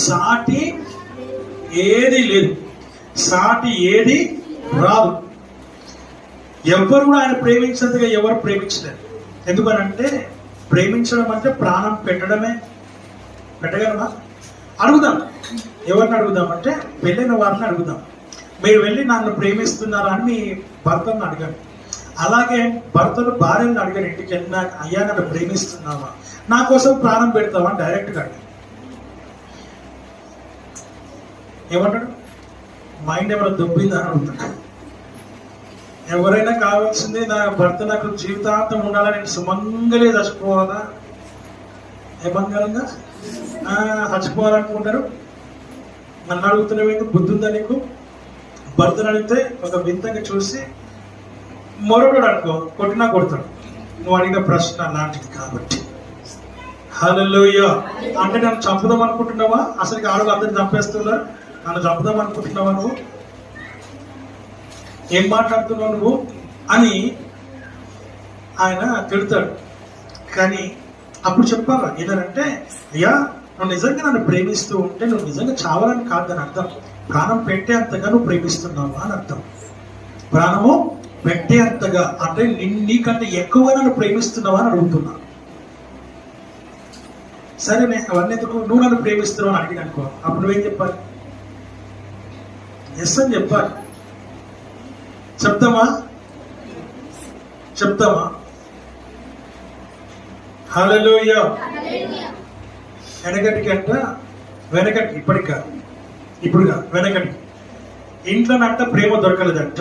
సాటి ఏది లేదు, సాటి ఏది రాదు. ఎవరు కూడా ఆయన ప్రేమించినంతగా ఎవరు ప్రేమించలేరు. ఎందుకనంటే ప్రేమించడం అంటే ప్రాణం పెట్టడమే. పెట్టగలమా? అడుగుదాం. ఎవరిని అడుగుదామంటే పెళ్ళైన వారిని అడుగుదాం. మీరు వెళ్ళి నన్ను ప్రేమిస్తున్నారా అని మీ భర్తను అడగండి. అలాగే భర్తలు భార్యను అడగండి. ఇంటికి వెళ్ళినా, అయ్యా నన్ను ప్రేమిస్తున్నావా, నా కోసం ప్రాణం పెడతావా అని డైరెక్ట్గా అడగండి. ఏమంటాడు? మైండ్ ఏమైనా దొబ్బిందా అని అడుగుతాడు. ఎవరైనా కావాల్సింది నా భర్త నాకు జీవితాంతం ఉండాలని, నేను సుమంగలే చచ్చిపోవాలా, ఏమంగళంగా చచ్చిపోవాలనుకుంటారు. నన్ను అడుగుతున్నవి బుద్ధి ఉందా నీకు? భర్తను అడిగితే ఒక వింతగా చూసి మరొకడు అనుకో కొట్టినా కొడతాడు. నువ్వు అడిగిన ప్రశ్న అలాంటిది కాబట్టి. హల్లెలూయా. అంటే నన్ను చంపుదాం అనుకుంటున్నావా? అసలు ఆడవాళ్ళు అందరిని చంపేస్తున్నారు. నన్ను చంపుదాం అనుకుంటున్నావా నువ్వు? ఏం మాట్లాడుతున్నావు నువ్వు అని ఆయన తిడతాడు. కానీ అప్పుడు చెప్పాలా ఏదంటే, అయ్యా నువ్వు నిజంగా నన్ను ప్రేమిస్తూ ఉంటే నువ్వు నిజంగా చావాలని కాదని అర్థం. ప్రాణం పెట్టే అంతగా నువ్వు ప్రేమిస్తున్నావా అని అర్థం. ప్రాణము పెట్టే అంతగా అంటే నీకంటే ఎక్కువగా నన్ను ప్రేమిస్తున్నావా అని అడుగుతున్నా. సరేనే అవన్నీ ఎందుకు, నువ్వు నన్ను ప్రేమిస్తున్నావు అని అడిగిన అనుకో, అప్పుడు నువ్వేం చెప్పాలి? ఎస్ అని చెప్పాలి. చెప్తామా? హల్లెలూయా. వెనకటికి ఇప్పటికి కాదు, ఇప్పుడు కాదు, వెనకటికి ఇంట్లోనంట ప్రేమ దొరకలేదంట,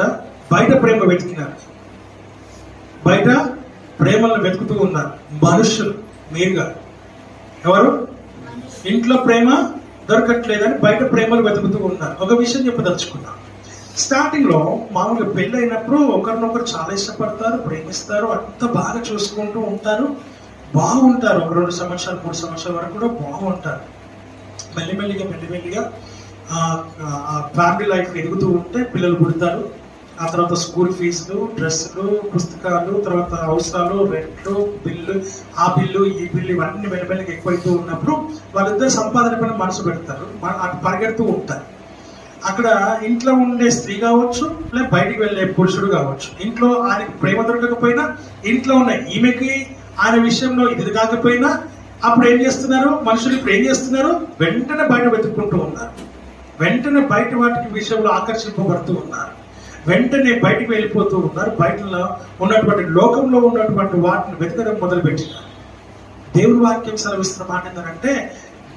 బయట ప్రేమ వెతికినారు. బయట ప్రేమలను వెతుకుతూ ఉన్నారు మనుషులు, మీరుగా. ఎవరు? ఇంట్లో ప్రేమ దొరకట్లేదని బయట ప్రేమలు వెతుకుతూ ఉన్నారు. ఒక విషయం చెప్పదలుచుకున్నా. స్టార్టింగ్ లో మామూలుగా పెళ్ళి అయినప్పుడు ఒకరినొకరు చాలా ఇష్టపడతారు, ప్రేమిస్తారు, అంత బాగా చూసుకుంటూ ఉంటారు, బాగుంటారు. ఒక 2 సంవత్సరాలు 3 సంవత్సరాల వరకు కూడా బాగుంటారు. మెల్లిమెల్లిగా ఫ్యామిలీ లైఫ్ ఎదుగుతూ ఉంటే పిల్లలు పుడతారు. ఆ తర్వాత స్కూల్ ఫీజులు, డ్రెస్సులు, పుస్తకాలు, తర్వాత అవసరాలు, రెంట్లు, బిల్లు, ఆ బిల్లు, ఈ బిల్లు, ఇవన్నీ మెల్లిమెల్లిగా ఎక్కువైతూ ఉన్నప్పుడు వాళ్ళిద్దరు సంపాదన పైన మనసు పెడతారు, అటు పరిగెడుతూ ఉంటారు. అక్కడ ఇంట్లో ఉండే స్త్రీ కావచ్చు, లేదా బయటికి వెళ్ళే పురుషుడు కావచ్చు, ఇంట్లో ఆయనకి ప్రేమ దొరకకపోయినా, ఇంట్లో ఉన్న ఈమెకి ఆయన విషయంలో ఇది కాకపోయినా, అప్పుడు ఏం చేస్తున్నారు మనుషులు? ఇప్పుడు ఏం చేస్తున్నారు? వెంటనే బయట వెతుక్కుంటూ ఉన్నారు, వెంటనే బయట వాటికి విషయంలో ఆకర్షింపబడుతూ ఉన్నారు, వెంటనే బయటికి వెళ్ళిపోతూ ఉన్నారు. బయటలో ఉన్నటువంటి లోకంలో ఉన్నటువంటి వాటిని వెతకడం మొదలుపెట్టినారు. దేవుని వాక్యం సెలవిస్తున్న మాట ఏంటంటే,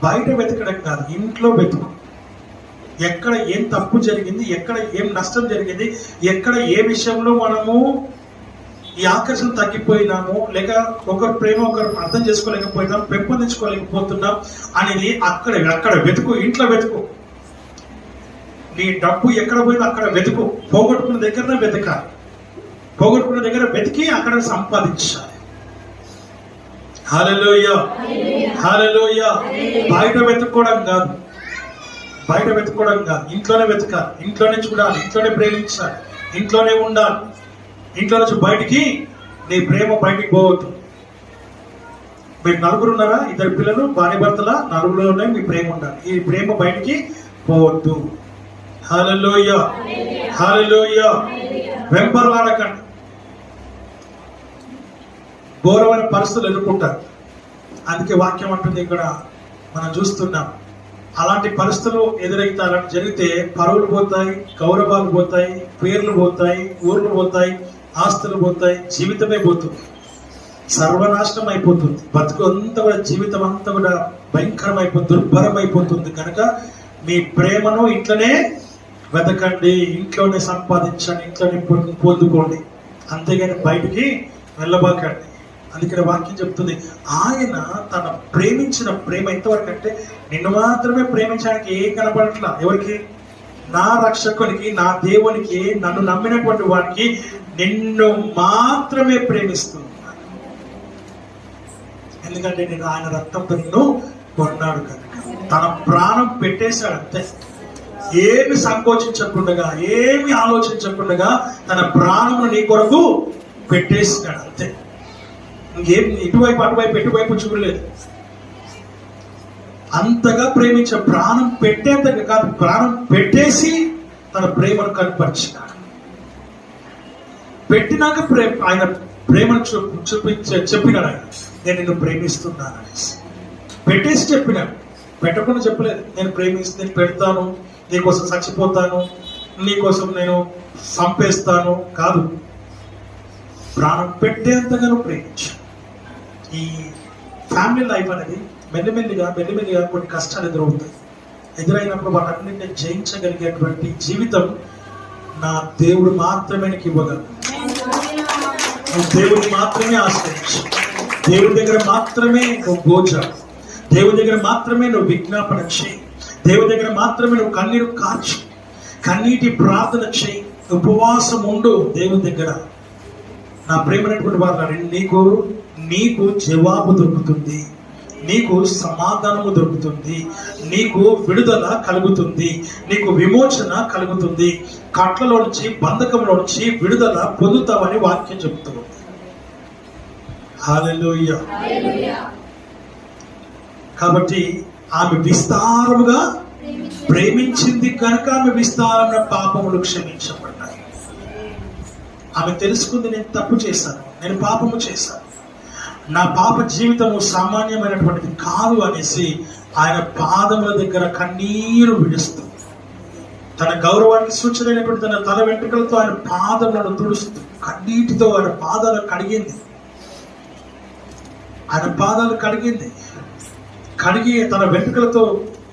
బయట వెతకడం కాదు, ఇంట్లో వెతుకు. ఎక్కడ ఏం తప్పు జరిగింది, ఎక్కడ ఏం నష్టం జరిగింది, ఎక్కడ ఏ విషయంలో మనము ఈ ఆకర్షణ తగ్గిపోయినాము, లేక ఒకరు ప్రేమ ఒకరు అర్థం చేసుకోలేకపోయినాం, పెంపొందించుకోలేకపోతున్నాం అనేది అక్కడ వెతుకు, ఇంట్లో వెతుకు. నీ డబ్బు ఎక్కడ పోయిందో అక్కడ వెతుకు. పోగొట్టుకున్న దగ్గరనే వెతకాలి, పోగొట్టుకున్న దగ్గర వెతికి అక్కడ సంపాదించాలి. హల్లెలూయా, హల్లెలూయా. బయట వెతుక్కోవడం కాదు, ఇంట్లోనే వెతకాలి, ఇంట్లోనే చూడాలి, ఇంట్లోనే ప్రేమించాలి, ఇంట్లోనే ఉండాలి. ఇంట్లో నుంచి బయటికి నీ ప్రేమ బయటికి పోవద్దు. మీరు 4 ఉన్నారా? 2 పిల్లలు, భార్య భర్తల 4 ఉన్నాయి, మీ ప్రేమ ఉండాలి. ఈ ప్రేమ బయటికి పోవద్దు. హల్లెలూయా, హల్లెలూయా. వెంపర్లాడకండి. ఘోరమైన పరిస్థితులు ఎదుర్కొంటారు. అందుకే వాక్యం అంటుంది, ఇక్కడ మనం చూస్తున్నాం, అలాంటి పరిస్థితులు ఎదురైతే, అలాంటి జరిగితే పరువులు పోతాయి, గౌరవాలు పోతాయి, పేర్లు పోతాయి, ఊర్లు పోతాయి, ఆస్తులు పోతాయి, జీవితమే పోతుంది, సర్వనాశనం అయిపోతుంది. బతుకు అంతా కూడా, జీవితం అంతా కూడా భయంకరం అయిపోతుంది, దుర్భరం అయిపోతుంది. కనుక మీ ప్రేమను ఇంట్లోనే వెతకండి, ఇంట్లోనే సంపాదించండి, ఇంట్లోనే పొందుకోండి, అంతేగాని బయటికి వెళ్ళబాకండి. అందుకని వాక్యం చెప్తుంది, ఆయన తన ప్రేమించిన ప్రేమ ఎంతవరకు అంటే, నిన్ను మాత్రమే ప్రేమించడానికి ఏం కనపడట్లా. ఎవరికి? నా రక్షకునికి, నా దేవునికి, నన్ను నమ్మినటువంటి వాడికి నిన్ను మాత్రమే ప్రేమిస్తున్నాను. ఎందుకంటే నేను ఆయన రక్తంతో నిన్ను కొన్నాడు కనుక, తన ప్రాణం పెట్టేశాడు అంతే. ఏమి సంకోచించకుండా, ఏమి ఆలోచించకుండా తన ప్రాణమును నీ కొరకు పెట్టేసినాడు అంతే. ఇంకేం ఇటువైపు అటువైపు ఎటువైపు చూడలేదు. అంతగా ప్రేమించే, ప్రాణం పెట్టేంతగా కాదు, ప్రాణం పెట్టేసి తన ప్రేమను కనపరిచినాడు. పెట్టినాక ఆయన ప్రేమను చెప్పినాడు. ఆయన, నేను నిన్ను ప్రేమిస్తున్నాను అనేసి పెట్టేసి చెప్పినాడు, పెట్టకుండా చెప్పలేదు. నేను నేను పెడతాను, నీకోసం చచ్చిపోతాను, నీకోసం నేను చంపేస్తాను కాదు, ప్రాణం పెట్టేంతగానో ప్రేమించు. ఈ ఫ్యామిలీ లైఫ్ అనేది మెల్లిమెల్లిగా కొన్ని కష్టాలు ఎదురైనప్పుడు వాటన్నింటినీ జయించగలిగేటువంటి జీవితం నా దేవుడు మాత్రమే నీకు ఇవ్వగలడు. నువ్వు దేవుడిని మాత్రమే ఆశ్రయించు. దేవుడి దగ్గర మాత్రమే నువ్వు గోచ, దేవుడి దగ్గర మాత్రమే నువ్వు విజ్ఞాపన చేయి, దేవుడి దగ్గర మాత్రమే నువ్వు కన్నీరు కార్చు, కన్నీటి ప్రార్థన చేయి, ఉపవాసం ఉండు దేవుని దగ్గర. నా ప్రేమైనటువంటి వారు, నీకు జవాబు దొరుకుతుంది, నీకు సమాధానము దొరుకుతుంది, నీకు విడుదల కలుగుతుంది, నీకు విమోచన కలుగుతుంది, కట్లలో నుంచి బంధకంలో నుంచి విడుదల పొందుతావని వాక్యం చెబుతుంది. హల్లెలూయా. కాబట్టి ఆమె విస్తారముగా ప్రేమించింది కనుక ఆమె విస్తారమైన పాపములు క్షమించబడ్డాయి. ఆమె తెలుసుకుంది, నేను తప్పు చేశాను, నేను పాపము చేశాను, నా పాప జీవితము సామాన్యమైనటువంటిది కాదు అనేసి ఆయన పాదముల దగ్గర కన్నీరు విడుస్తూ, తన గౌరవానికి సూచనైనటువంటి తన తల వెంట్రుకలతో ఆయన పాదములను తుడుస్తూ, కన్నీటితో ఆయన పాదాలు కడిగింది, ఆయన పాదాలు కడిగింది, కడిగి తన వెంట్రుకలతో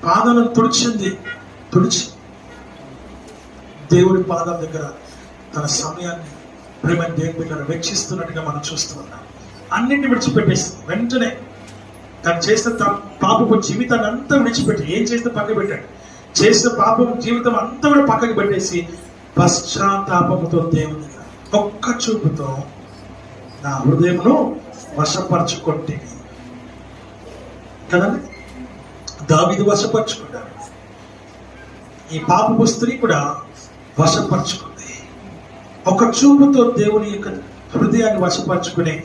పాదాలను తుడిచి దేవుడి పాదాల దగ్గర తన సమయాన్ని ప్రేమ దేవుడిని వెచ్చిస్తున్నట్టుగా మనం చూస్తూ ఉన్నాం. అన్నింటిని విడిచిపెట్టేసి వెంటనే తను చేసిన పాపపు జీవితాన్ని అంతా విడిచిపెట్టి, ఏం చేస్తే పక్కకు పెట్టాడు, చేసిన పాపపు జీవితం అంతా కూడా పక్కకు పెట్టేసి పశ్చాత్తాపముతో దేవుని దగ్గర ఒక్క చూపుతో నా హృదయమును వశపరచుకొంటివి కదండి. దావీదు వశపరచుకున్నాడు, ఈ పాపపు స్త్రీ కూడా వశపరచుకుంది. ఒక చూపుతో దేవుని యొక్క హృదయాన్ని వశపరచుకునే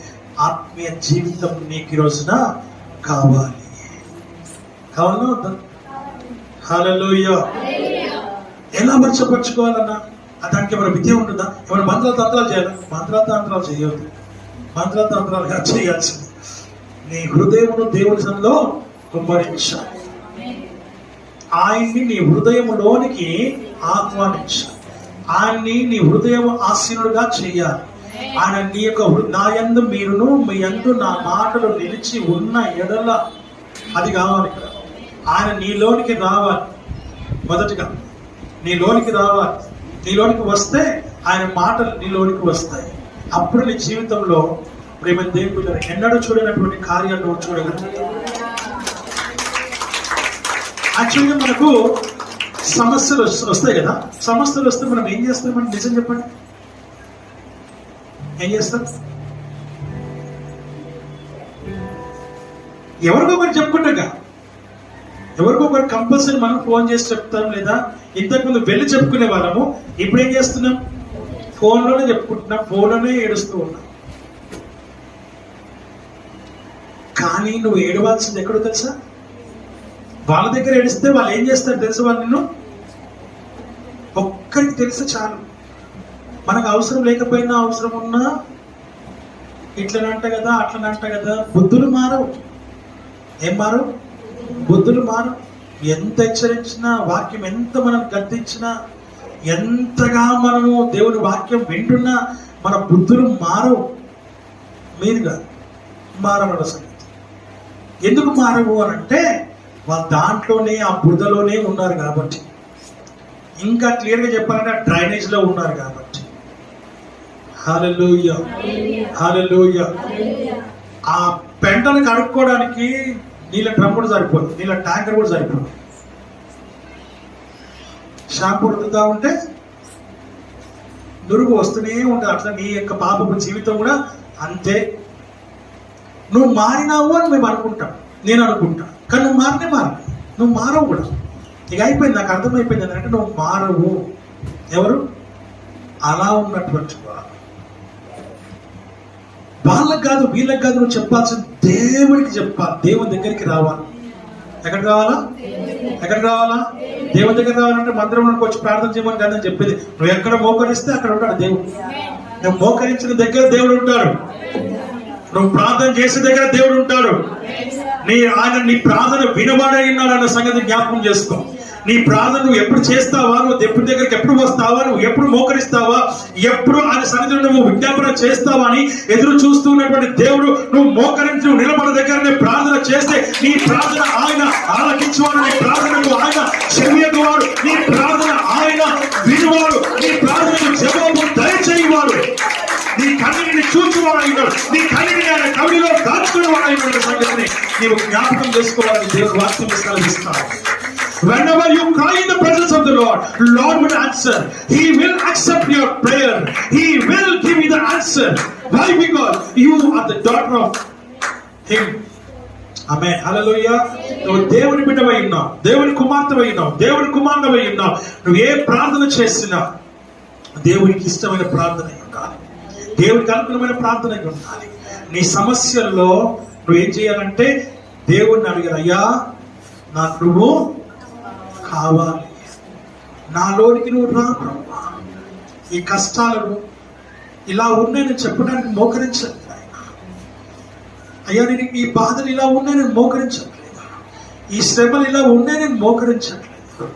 ఆత్మీయ జీవితం నీకు ఈ రోజున కావాలి. కావాలన్నా వద్దా? హల్లెలూయా. ఎలా వశపరచుకోవాలన్నా దానికి ఏమైనా విద్య ఉంటుందా? ఏమైనా మంత్రాలు చేయాలి? మంత్రాలు చేయవద్దు, మంత్రాలుగా చేయాల్సింది నీ హృదయమును దేవుని సన్నిధిలో కుమ్మరించాలి, ఆయన్ని నీ హృదయములోనికి ఆహ్వానించాలి, ఆయన్ని నీ హృదయం ఆసీనుడుగా చేయాలి. ఆయన నీ యొక్క నా యందు మీరును మీ యందు నా మాటలు నిలిచి ఉన్న ఎడల, అది కావాలి. ఇక్కడ ఆయన నీలోనికి రావాలి, మొదటిగా నీలోనికి రావాలి. నీలోనికి వస్తే ఆయన మాటలు నీలోనికి వస్తాయి. అప్పుడు నీ జీవితంలో ప్రేమ దేవుడు ఎన్నడూ చూడనటువంటి కార్యాలు నువ్వు చూడగలుగుతావు. యాక్చువల్గా మనకు సమస్యలు వస్తాయి కదా, సమస్యలు వస్తే మనం ఏం చేస్తాం? మనం నిజం చెప్పండి, ఏం చేస్తాం? ఎవరికొకరు చెప్పుకుంటాగా, ఎవరికొకరు కంపల్సరీ మనం ఫోన్ చేసి చెప్తాం, లేదా ఇంతకుముందు వెళ్ళి చెప్పుకునే వాళ్ళము. ఇప్పుడు ఏం చేస్తున్నాం? ఫోన్లోనే చెప్పుకుంటున్నాం, ఫోన్లోనే ఏడుస్తూ ఉన్నాం. కానీ నువ్వు ఏడవాల్సింది ఎక్కడో తెలుసా? వాళ్ళ దగ్గర ఏడిస్తే వాళ్ళు ఏం చేస్తారు తెలుసా? వాళ్ళు నిన్ను ఒక్కరికి తెలిస్తే చాలు. మనకు అవసరం లేకపోయినా అవసరం ఉన్నా ఇట్లనంట కదా అట్లనంట కదా. బుద్ధులు మారవు. ఏం మారవు? బుద్ధులు మారవు. ఎంత హెచ్చరించినా, వాక్యం ఎంత మనం గద్దించినా, ఎంతగా మనము దేవుని వాక్యం వింటున్నా మన బుద్ధులు మారవు. మీరుగా మారవల సంగతి. ఎందుకు మారవు అని అంటే వాళ్ళు దాంట్లోనే ఆ బురదలోనే ఉన్నారు కాబట్టి, ఇంకా క్లియర్గా చెప్పాలంటే ఆ డ్రైనేజ్లో ఉన్నారు కాబట్టి. హల్లెలూయా, హల్లెలూయా. ఆ పెంటను కడుక్కోవడానికి నీళ్ళ డ్రమ్ కూడా సరిపోదు, నీళ్ళ ట్యాంకర్ కూడా సరిపోదు. షాంపూ రుద్దుతా ఉంటే నురుగు వస్తూనే ఉంటుంది. అట్లా నీ యొక్క పాపపు జీవితం కూడా అంతే. నువ్వు మారినావు అని మేము అనుకుంటాం, నేను అనుకుంటా, కానీ నువ్వు నువ్వు మారవు కూడా. ఇక అయిపోయింది, నాకు అర్థమైపోయింది అంటే నువ్వు మారవు. ఎవరు అలా ఉన్నటువంటి వాళ్ళకి కాదు, వీళ్ళకి కాదు, నువ్వు చెప్పాల్సిన దేవుడికి చెప్పాలి. దేవుని దగ్గరికి రావాలి. ఎక్కడికి రావాలా? ఎక్కడికి రావాలా? దేవుని దగ్గర రావాలంటే మందిరంలోకి వచ్చి ప్రార్థన చేయమని కాదు అని చెప్పేది. నువ్వు ఎక్కడ మోకరిస్తే అక్కడ ఉంటాడు దేవుడు. నువ్వు మోకరించిన దగ్గర దేవుడు ఉంటాడు, నువ్వు ప్రార్థన చేసే దగ్గర దేవుడు ఉంటాడు. ఆయన నీ ప్రార్థన వినబడే ఉన్నాడు అన్న సంగతి జ్ఞాపకం చేసుకో. నీ ప్రార్థన నువ్వు ఎప్పుడు చేస్తావా, నువ్వు దేవుడి దగ్గరికి ఎప్పుడు వస్తావా, నువ్వు ఎప్పుడు మోకరిస్తావా, ఎప్పుడు ఆయన సన్నిధిలో నువ్వు విజ్ఞాపన చేస్తావా అని ఎదురు చూస్తూ ఉన్నటువంటి దేవుడు, నువ్వు మోకరించి నువ్వు నిలబడ దగ్గరనే ప్రార్థన చేస్తే నీ ప్రార్థన ఆయన ఆలకించువాడు, నీ ప్రార్థనకు ఆయన చెవియగువాడు, నీ ప్రార్థన ఆయన వినువాడు, నీ ప్రార్థనకు జవాబు దయచేయవాడు, నీ కన్నీటిని చూచు వాడు, నీ కన్నిని ఆయన కవిడిలో దాచుకునే వాడు సంగతిని నీవు జ్ఞాపకం చేసుకోవాలని దేవుడు వాక్యం సెలవిస్తాడు. Whenever you cry in the presence of the Lord, Lord will answer. He will accept your prayer. He will give you the answer. Why? Because you are the daughter of Him. Amen. Hallelujah. నువ్వు దేవుని బిడ్డవై ఉన్నావు, దేవుని కుమార్తెవై ఉన్నావు, దేవుని కుమారుడవై ఉన్నావు. నువ్వు ఏ ప్రార్థన చేసినా దేవునికి ఇష్టమైన ప్రార్థన ఉండాలి, దేవునికి అనుకూలమైన ప్రార్థన ఉండాలి. నీ సమస్యల్లో నువ్వు ఏం చేయాలంటే దేవుణ్ణి అడిగారు, అయ్యా నాకు నువ్వు కావాలి, నాలోనికి నువ్వు రా బ్రహ్మా. ఈ కష్టాలను ఇలా ఉన్నాయని చెప్పడానికి మోకరించలేదు ఆయన. అయ్యా నేను ఈ బాధలు ఇలా ఉన్నాయని మోకరించట్లేదు, ఈ శ్రమలు ఇలా ఉన్నాయని మోకరించట్లేదు.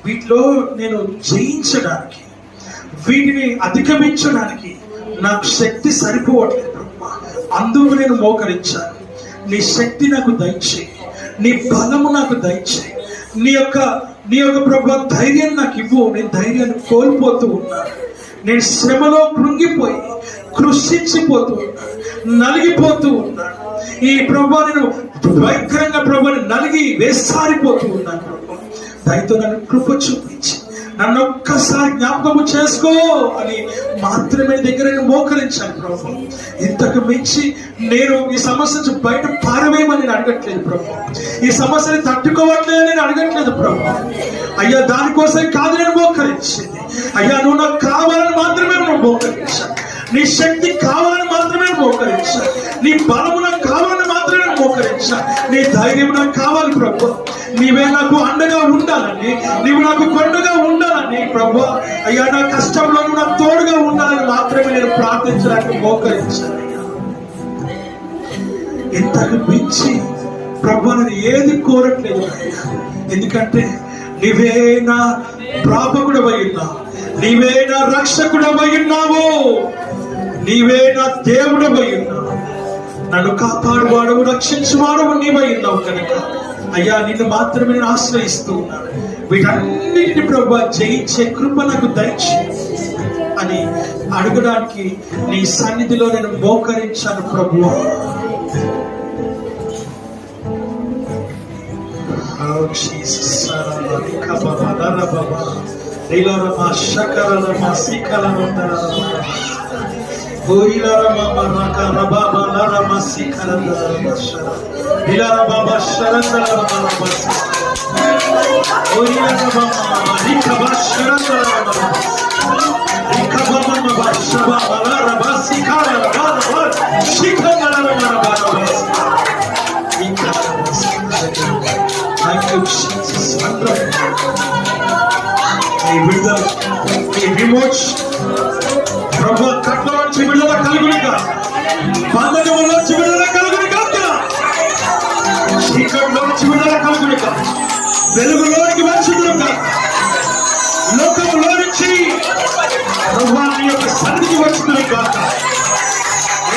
వీటిలో నేను జయించడానికి, వీటిని అధిగమించడానికి నాకు శక్తి సరిపోవట్లేదు బ్రహ్మా. అందుకు నేను మోకరించాను. నీ శక్తి నాకు దయచేయి, నీ బలము నాకు దయచేయి, నీ యొక్క ప్రభు ధైర్యం నాకు ఇవ్వు. నేను ధైర్యాన్ని కోల్పోతూ ఉన్నాను, నేను శ్రమలో కృంగిపోయి కృషించిపోతూ ఉన్నాను, నలిగిపోతూ ఉన్నాను. ఈ ప్రభు నేను భయంకరంగా ప్రభుని నలిగి వేసారిపోతూ ఉన్నాను. ప్రభు దయతో నన్ను కృప చూపించి నన్ను ఒక్కసారి జ్ఞాపకము చేసుకో అని మాత్రమే దగ్గర మోకరించాను ప్రభు. ఇంతకు మించి నేను ఈ సమస్య నుంచి బయట పారవేయమని నేను అడగట్లేదు ప్రభు, ఈ సమస్యని తట్టుకోవట్లేదు నేను అడగట్లేదు ప్రభు. అయ్యా దానికోసం కాదు నేను మోకరించింది, అయ్యా నువ్వు నాకు కావాలని మాత్రమే నువ్వు మోకరించాను, నీ శక్తి కావాలని మాత్రమే మోకరించాను, నీ బలము నాకు కావాలని మాత్రమే మోకరించాను, నీ ధైర్యం నాకు కావాలి ప్రభు. నీవే నాకు అండగా ఉండాలని, నీవు నాకు కొండగా ఉండాలని ప్రభు. అయ్యా నా కష్టంలో నాకు తోడుగా ఉండాలని మాత్రమే నేను ప్రార్థించడానికి మోకరించాను. ఇంతకు మించి ప్రభు నేను ఏది కోరట్లేదు, ఎందుకంటే నీవే నా ప్రాపకుడవై ఉన్నావు, నీవే నా రక్షకుడవై ఉన్నావు, నీవే నా దేవుడవై ఉన్నావు, నన్ను కాపాడువాడవు రక్షించువాడవు నీవై ఉన్నావు కనుక అయ్యా నిన్ను మాత్రమే నేను ఆశ్రయిస్తూ ఉన్నాను. వీటన్నిటిని ప్రభు జయించే కృప నాకు దయచేయి అని అడగడానికి నీ సన్నిధిలో నేను మోకరించాను ప్రభువా. ప్రభు కట్ల నుంచి విడుదల కలుగునిక, బంధకముల నుంచి విడుదల కలుగునిక, చీకట్లో నుంచి విడుదల కలుగునిక, వెలుగులోనికి వచ్చుదురుగా, లోకంలో నుంచి ప్రభు నీ యొక్క సన్నిధికి వచ్చుదురుగా.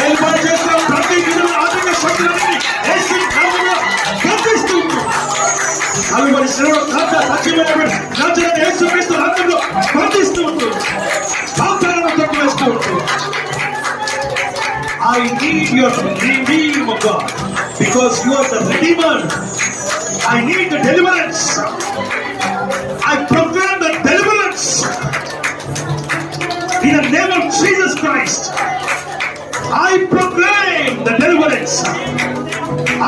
ఏర్పాటు చేసిన ప్రతి విధుల ఆర్థిక శక్తులని యేసు నామములో గద్దిస్తూ కలువరి శిలువలో సత్యమైన యేసుక్రీస్తు రక్తంలో బంధిస్తూ ఉంటుంది, పాపాలను తొక్కివేస్తూ ఉంటుంది. I need your redeem of God because you are the Redeemer. I need the deliverance. I proclaim the deliverance in the name of Jesus Christ. I proclaim the deliverance.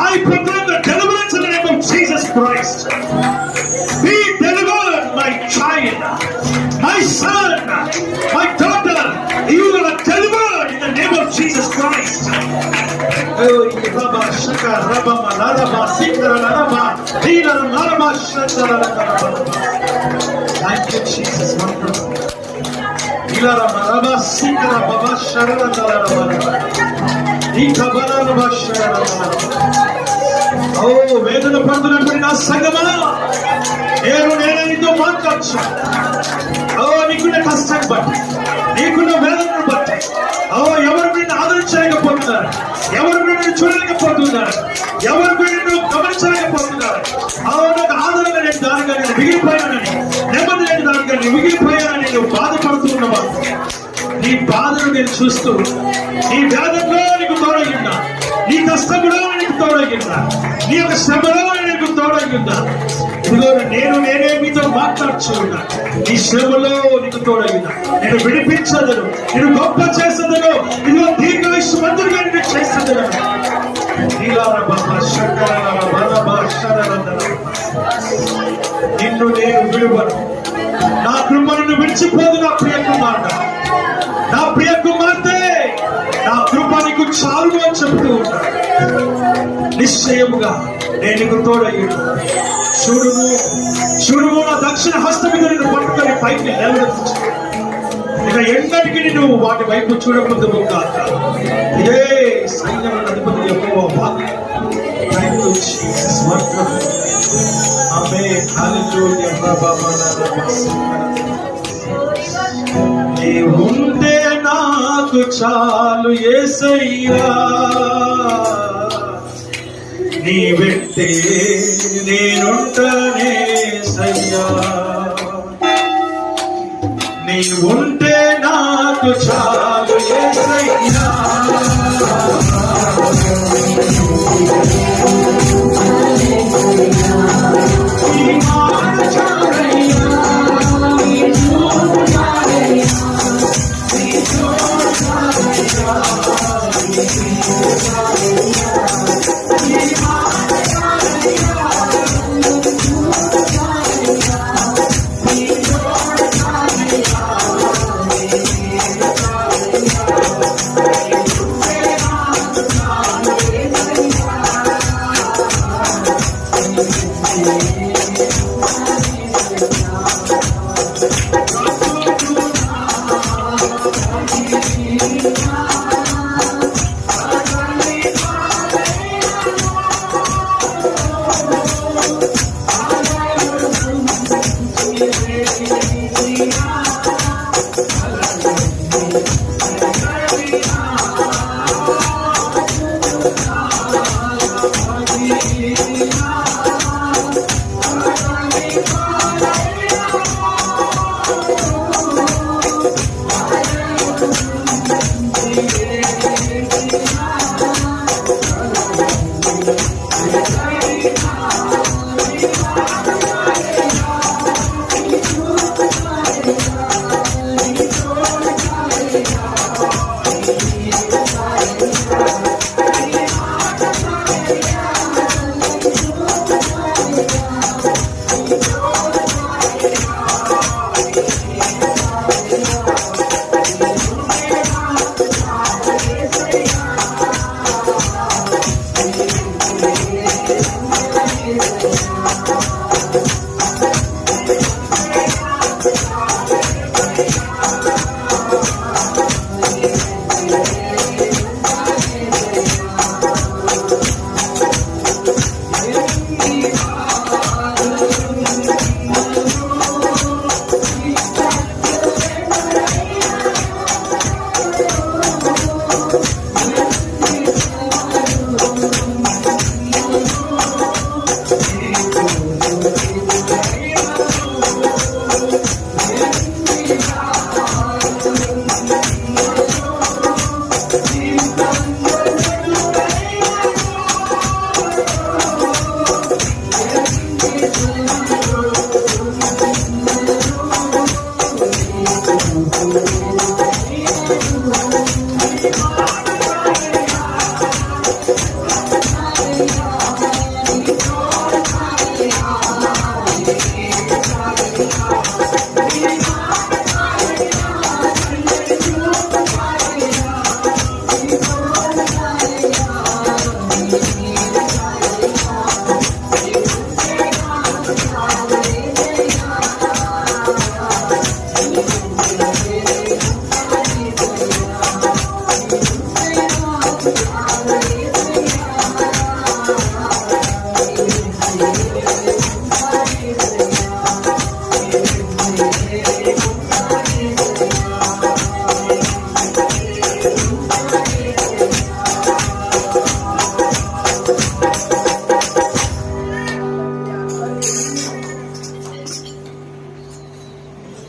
I proclaim the deliverance in the name of Jesus Christ. Be delivered, my child, my son, my daughter. You are delivered in the name of Jesus Christ. Thank you, Jesus. వేదన పడుతున్నటువంటి నా సంగమా, నేనే నీతో మాట్లాడచ్చు. నీకున్న కష్టాన్ని బట్టి, నీకున్న వేదనను బట్టి, ఎవరు నిన్ను ఆదరించలేకపోతున్నారు, ఎవరు నిన్ను చూడలేకపోతున్నారు, ఎవరు నిన్ను గమనించలేకపోతున్నారు. నాకు ఆదరణ లేని దానిగా నేను మిగిలిపోయానని, నెమ్మది లేని దానిగా నేను మిగిలిపోయానని నువ్వు బాధపడుతూ ఉన్నవా, నీ బాధను నేను చూస్తూ, నీ వేదన కష్టంలో నీకు తోడగిందా, నీ యొక్క శ్రమలో నీకు తోడగిందా. ఇదిగో నేనే మీతో మాట్లాడుచున్నా. నీ శ్రమలో నీకు తోడగిందా, నేను విడిపించదను, నేను గొప్ప చేసేదను, ఇదిగో దీర్ఘాయుష్ మందులుగా నేను చేసేదను. నిన్ను నేను విడువను, నా కృపను విడిచిపోదు. నా ప్రియ కుమార్తె, నా ప్రియ కుమార్తె, నా కృప నీకు చాలు అని చెప్తూ ఉంటాను. నిశ్చయముగా నేను నీకు తోడయ్యాను. చూడుము నా దక్షిణ హస్తం మీద నేను పట్టుకొని పైకి లేవనెత్తించు. ఇక ఎన్నటికీ నువ్వు వాటి వైపు చూడకుండా కాక. ఇదే సైన్యముల అధిపతి యెహోవా వాక్కు. Thank you, Jesus. Amen. Hallelujah. నీవుంటే నాకు చాలు యేసయ్యా, నీ వెంటే నేనుంటానే సయ్యా. నీవుంటే నాకు చాలు యేసయ్యా, నీ మాట చాలయ్యా, నీ చూపు చాలయ్యా, నీ చూపు చాలయ్యా, నీ చూపు చాలయ్యా, నీ మాట చాలయ్యా, నీ చూపు చాలయ్యా, నీ చూపు చాలయ్యా, నీ చూపు చాలయ్యా.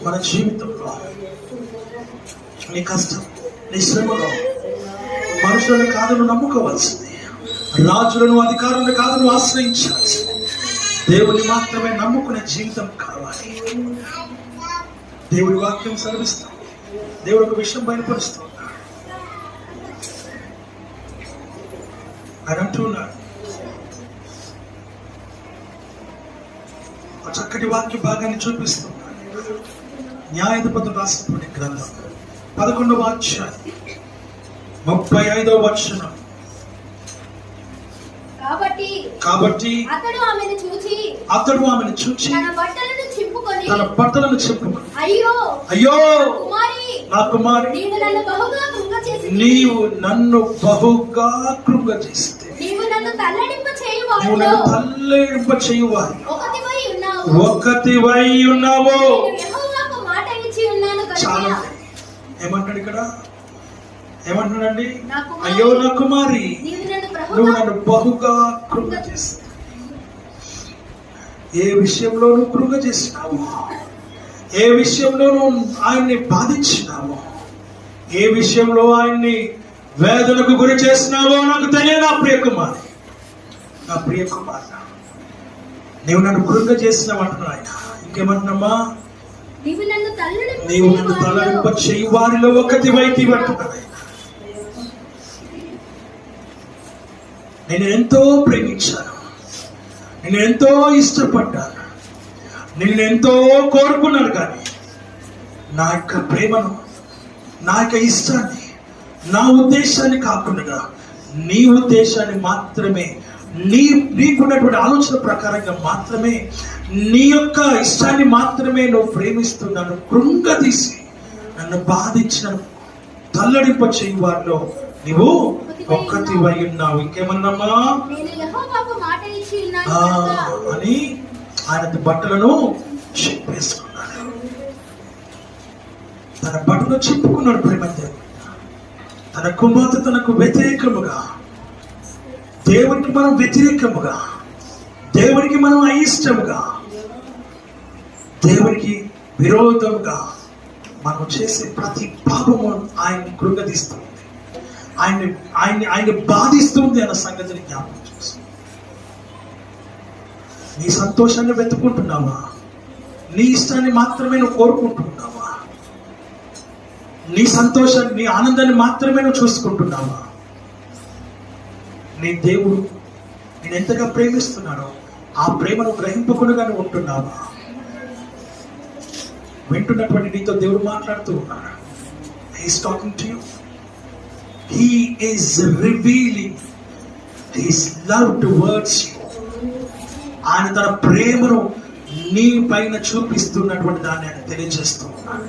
మన జీవితంలో నీ కష్టం, నీ శ్రమలో మనుషులను కాదు నమ్ముకోవాల్సింది. రాజులను అధికారులను కాదు నువ్వు ఆశ్రయించాలి. దేవుని మాత్రమే నమ్ముకునే జీవితం కావాలి. దేవుడి వాక్యం సెలవిస్తాం. దేవుడు ఒక విషయం బయలుపరుస్తూ ఉన్నాడు. ఆయన అంటున్నాడు, ఒక చక్కటి వాక్య భాగాన్ని చూపిస్తున్నాడు. న్యాయాధిపతులు రాసినటువంటి గ్రంథం 11వ అధ్యాయం 35వ వచనం. కాబట్టి అతడు ఆమెను చూచి తన బట్టలను చింపుకొని అయ్యో నా కుమారి, నీవు నన్ను బహుగా కృంగజేస్తే, నీవు నన్ను తల్లడింప చేయువారు ఒకటివై ఉన్నావు. యెహోవాకు మాట ఇచ్చి ఉన్నాను కనుక. చాలా ఏమంటాడు ఇక్కడ? ఏమంటున్నాడండి? అయ్యో నా కుమారి, నువ్వు నన్ను బహుగా కృంగజేస్తావు. ఏ విషయంలో నువ్వు కృంగజేసినావు? ఏ విషయంలో నువ్వు ఆయన్ని బాధించినావు? ఏ విషయంలో ఆయన్ని వేదనకు గురి చేసినావో నాకు తెలియదు. నా ప్రియ కుమారి, నీవు నన్ను కృంగజేసినావు అంటున్నావు ఆయన. ఇంకేమంటున్నామా? నీవు నన్ను తల్లడింప చేయి వారిలో ఒకటివైతే అంటున్నాడు ఆయన. నేను ఎంతో ప్రేమించాను, నేను ఎంతో ఇష్టపడ్డాను, నిన్ను ఎంతో కోరుకున్నాను. కానీ నా యొక్క ప్రేమను, నా యొక్క ఇష్టాన్ని, నా ఉద్దేశాన్ని కాకుండా నీ ఉద్దేశాన్ని మాత్రమే, నీకున్నటువంటి ఆలోచన ప్రకారంగా మాత్రమే, నీ యొక్క ఇష్టాన్ని మాత్రమే నువ్వు ప్రేమిస్తూ నన్ను కృంగదీసి నన్ను బాధించిన తల్లడింప చేయి వారిలో నీవు ఒక్కటివై ఉన్నావు. ఇంకేమన్నామా అని ఆయన బట్టలను చింపేసుకున్నాడు. తన బట్టలు చింపుకున్నాడు. ప్రేమ తన కుమార్తెకు వ్యతిరేకముగా, దేవునికి మనం వ్యతిరేకముగా, దేవునికి మనం అయిష్టముగా, దేవునికి విరోధముగా మనం చేసే ప్రతి పాపము ఆయన్ని కృంగదీస్తుంది, ఆయన్ని బాధిస్తుంది అన్న సంగతిని జ్ఞాపకం చేస్తుంది. నీ సంతోషాన్ని వెతుక్కుంటున్నావా? నీ ఇష్టాన్ని మాత్రమే నువ్వు కోరుకుంటున్నావా? నీ సంతోషాన్ని, నీ ఆనందాన్ని మాత్రమే నువ్వు చూసుకుంటున్నావా? నీ దేవుడు నేను ఎంతగా ప్రేమిస్తున్నాడో ఆ ప్రేమను గ్రహింపకుండా నువ్వు ఉంటున్నావా? వింటున్నటువంటి నీతో దేవుడు మాట్లాడుతూ ఉన్నాడు. He is talking to you. He is revealing His love towards you. ఆయన తన ప్రేమను నీ పైన చూపిస్తున్నటువంటి దాన్ని ఆయన తెలియజేస్తూ ఉన్నాడు,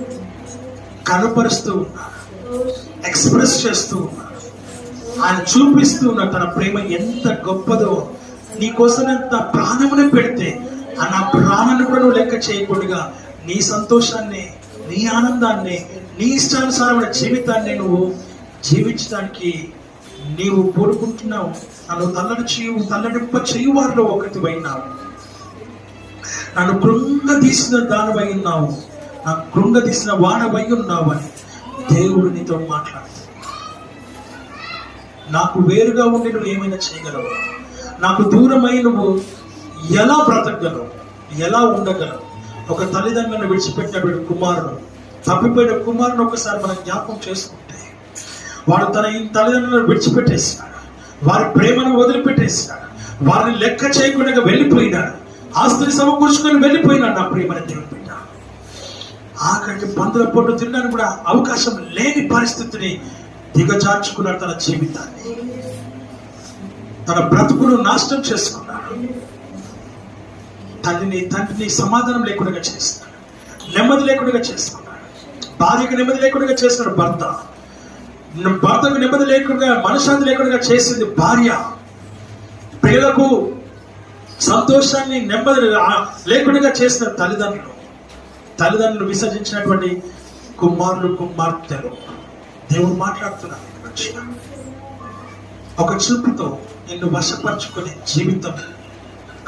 కనపరుస్తూ ఉన్నాడు, ఎక్స్ప్రెస్ చేస్తూ ఉన్నాడు. ఆయన చూపిస్తూ ఉన్నాడు తన ప్రేమ ఎంత గొప్పదో. నీ కోసం ఎంత ప్రాణమునే పెడితే ఆ నా ప్రాణాన్ని కూడా నువ్వు లెక్క చేయకుండా నీ సంతోషాన్ని, నీ ఆనందాన్ని, నీ ఇష్టానుసారమైన జీవితాన్ని నువ్వు జీవించడానికి నీవు కోరుకుంటున్నావు. నన్ను తల్లడింప చేయి వారిలో ఒకటివైనావు, నన్ను కృంగదీసిన దానివై ఉన్నావు, నాకు కృంగదీసిన వాడవై ఉన్నావు అని దేవుడు నీతో మాట్లాడుతున్నాడు. నాకు వేరుగా ఉండి నువ్వు ఏమైనా చేయగలవు? నాకు దూరమై నువ్వు ఎలా బ్రతకగలవు? ఎలా ఉండగలవు? ఒక తల్లిదండ్రులను విడిచిపెట్టినటువంటి కుమారుడు, తప్పిపోయిన కుమారుడు ఒకసారి మనం జ్ఞాపకం చేసుకుంటే, వాడు తన ఈ తల్లిదండ్రులను విడిచిపెట్టేసినాడు, వారి ప్రేమను వదిలిపెట్టేసినాడు, వారిని లెక్క చేయకుండా వెళ్ళిపోయినాడు, ఆస్తిని సమకూర్చుకొని వెళ్ళిపోయినాడు. నా ప్రేమని దేవుని బిడ్డ, ఆఖరికి పందుల పొట్టు తినడానికి కూడా అవకాశం లేని పరిస్థితిని దిగజార్చుకున్నాడు. తన జీవితాన్ని, తన బ్రతుకును నాశనం చేసుకున్నాడు. తండ్రిని సమాధానం లేకుండా చేస్తున్నాడు, నెమ్మది లేకుండా చేసుకున్నాడు. భార్యకు నెమ్మది లేకుండా చేస్తున్నాడు భర్తకు నెమ్మది లేకుండా, మనశ్శాంతి లేకుండా చేసింది భార్య. పిల్లలకు సంతోషాన్ని, నెమ్మది లేకుండా చేసిన తల్లిదండ్రులు విసర్జించినటువంటి కుమార్తెలు. దేవుడు మాట్లాడుతున్నాడు. ఒక చూపుతో నిన్ను వశపరచుకునే జీవితం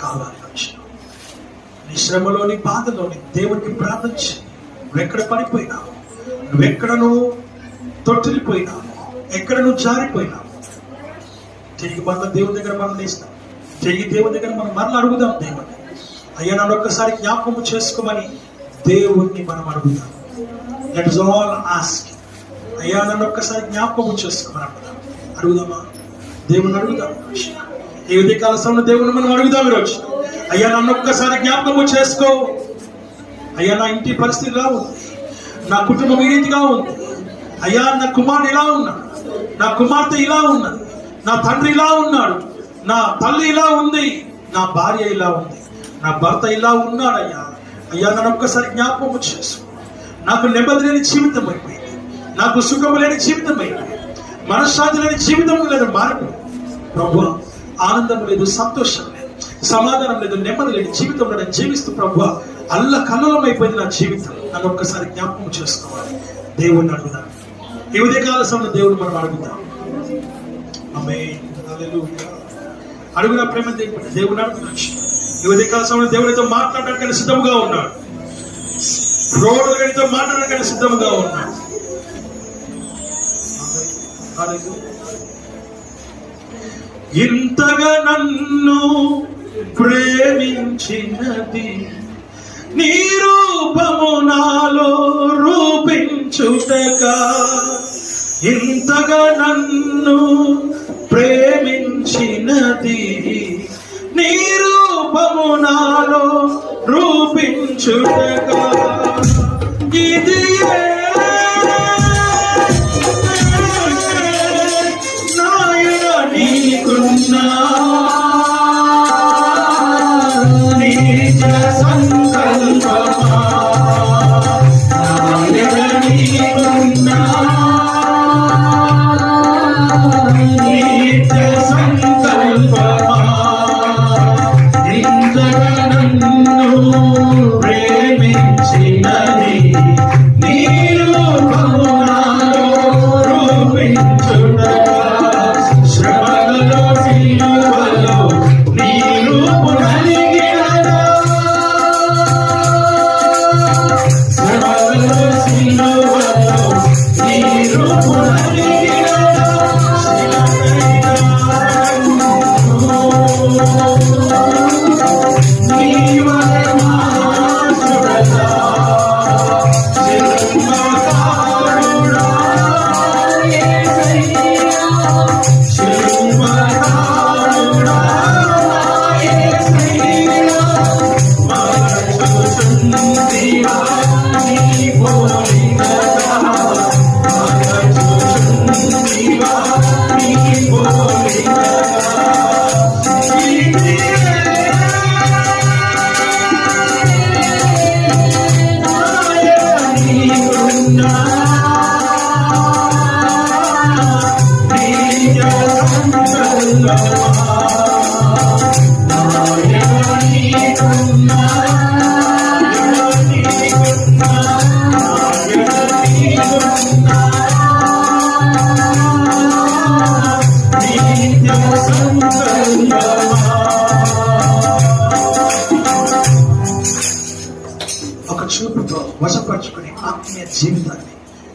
కావాలి. నీ శ్రమలోని, బాధలోని దేవుడికి ప్రార్థించి, నువ్వెక్కడ పడిపోయినావు, నువ్వు తొట్టిల్లిపోయినావు, ఎక్కడ నువ్వు జారిపోయినావు, తిరిగి మరల దేవుని దగ్గర మనం లేస్తాం. తిరిగి దేవుని దగ్గర మనం మరల అడుగుదాం దేవుని, అయ్యా నన్ను ఒక్కసారి జ్ఞాపకం చేసుకోమని దేవుణ్ణి మనం అడుగుదాం. That is all ask. అయ్యా నన్ను ఒక్కసారి జ్ఞాపకం చేసుకోమని అడుగుదామా? దేవుని అడుగుదాం. ఈ ఉదయకాల సమయంలో దేవుని మనం అడుగుదాం ఈరోజు. అయ్యా నన్ను ఒక్కసారి జ్ఞాపకం చేసుకో. అయ్యా నా ఇంటి పరిస్థితి ఇలా ఉంది, నా కుటుంబం ఈ రీతిగా ఉంది. అయ్యా నా కుమారుడు ఇలా ఉన్నాడు, నా కుమార్తె ఇలా ఉన్నది, నా తండ్రి ఇలా ఉన్నాడు, నా తల్లి ఇలా ఉంది, నా భార్య ఇలా ఉంది, నా భర్త ఇలా ఉన్నాడు. అయ్యా అయ్యా నన్ను ఒక్కసారి జ్ఞాపకం చేసుకో. నాకు నెమ్మది లేని జీవితం అయిపోయింది, నాకు సుఖం లేని జీవితం అయిపోయింది, మనశ్శాంతి లేని జీవితం లేదు, మారిపోయింది ప్రభు. ఆనందం లేదు, సంతోషం లేదు, సమాధానం లేదు, నెమ్మది లేని జీవితంలో నేను జీవిస్తూ ప్రభు అల్ల కల్లోలం అయిపోయింది నా జీవితం. నన్ను ఒక్కసారి జ్ఞాపకం చేసుకోవాలి. దేవుణ్ణి అడుగుదాం. ఈ ఉదయకాల సమయంలో దేవుడు మనం అడుగుదాం. ఆమేన్. హల్లెలూయా. అడుగున ప్రేమ దేవుడు అడుగుతాడు. ఈ ఉదయకాల సమయంలో దేవునితో మాట్లాడడానికి సిద్ధంగా ఉన్నాడు. రోడ్లతో మాట్లాడడానికి సిద్ధంగా ఉన్నాడు. ఇంతగా నన్ను ప్రేమించినది నీ రూపము నాలో రూపించుటగా. ఇంతగా నన్ను ప్రేమించినది నీ రూపము నాలో రూపించుటగా. ఇది నాయన నీకున్నా నిజ సంకల్పమా. నాయన నీకున్నా నిజ సంకల్పమా. ఇంతగా నన్ను ప్రేమించినది నీ రూపము నాలో రూపించుటగా. శ్రమలలో సిలువలో నీ రూపు నలిగినదా. శ్రమలలో సిలువలో నీ రూపు నలిగినదా. నీ వరమాసుడతా శిల్పకారుడా యేసయ్యా. శిల్పకారుడా యేసయ్యా. మరచుచుంటివా నీ పోలికగా. మరచుచుంటివా నీ పోలికగా. ఒక చూపుతో వశపరుచుకుని ఆత్మీయ జీవితాన్ని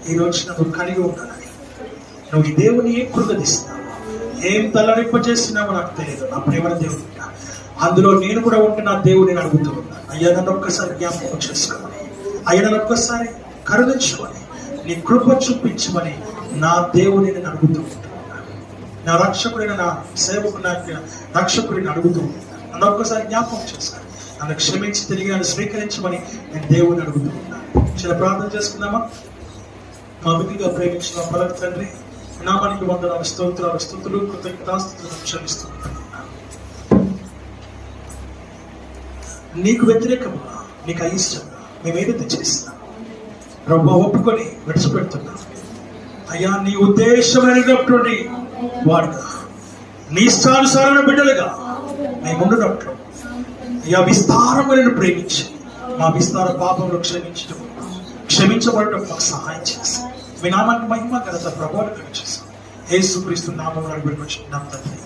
ఈ రోజు నువ్వు కలిగి ఉండాలని, నువ్వు ఈ దేవుని ఏం కృతదిస్తున్నావు, ఏం తలరింప చేస్తున్నావో నాకు తెలియదు. నా ప్రేమ దేవుడు అందులో నేను కూడా ఉంటే నా దేవుడిని అడుగుతూ ఉన్నాను. అయ్యా నన్ను ఒక్కసారి జ్ఞాపకం చేసుకోమని, అయ్యా నన్ను ఒక్కసారి కరుణించమని, నీ కృప చూపించమని నా దేవుడిని నేను అడుగుతూ ఉంటున్నాను. నా రక్షకుడైన నా సేవకు నా రక్షకుడిని అడుగుతూ ఉంటాను. నన్ను ఒక్కసారి జ్ఞాపకం చేసుకోండి. నన్ను క్షమించి తిరిగి నన్ను స్వీకరించమని నేను దేవుడిని అడుగుతూ ఉన్నాను. చిన్న ప్రార్థన చేసుకుందామా? మా మిగిలిగా ప్రేమించిన పలక తండ్రి, నామానికి వందనాలు, స్తోత్రాలు, స్తుతులు, కృతజ్ఞతాస్తుతులు క్షమిస్తూ ఉంటాను. నీకు వ్యతిరేకంగా, నీకు అయిష్టంగా మేమేదైతే చేస్తున్నాం ప్రభు ఒప్పుకొని విడిచిపెడుతున్నాం. అయ్యా నీ ఉద్దేశమైనటువంటి వాడుగా, నీ ఇష్టానుసారమైన బిడ్డలుగా మేముండునట్లు అయ్యా విస్తారమైన ప్రేమించి మా విస్తార పాపంలో క్షమించబడటం మాకు సహాయం చేసి మీ నామానికి మహిమ ఘనత ప్రభావాలు కలిగజేస్తాం. యేసుక్రీస్తు నామములో అడిగి పెట్టుకొచ్చున్నాం తండ్రి.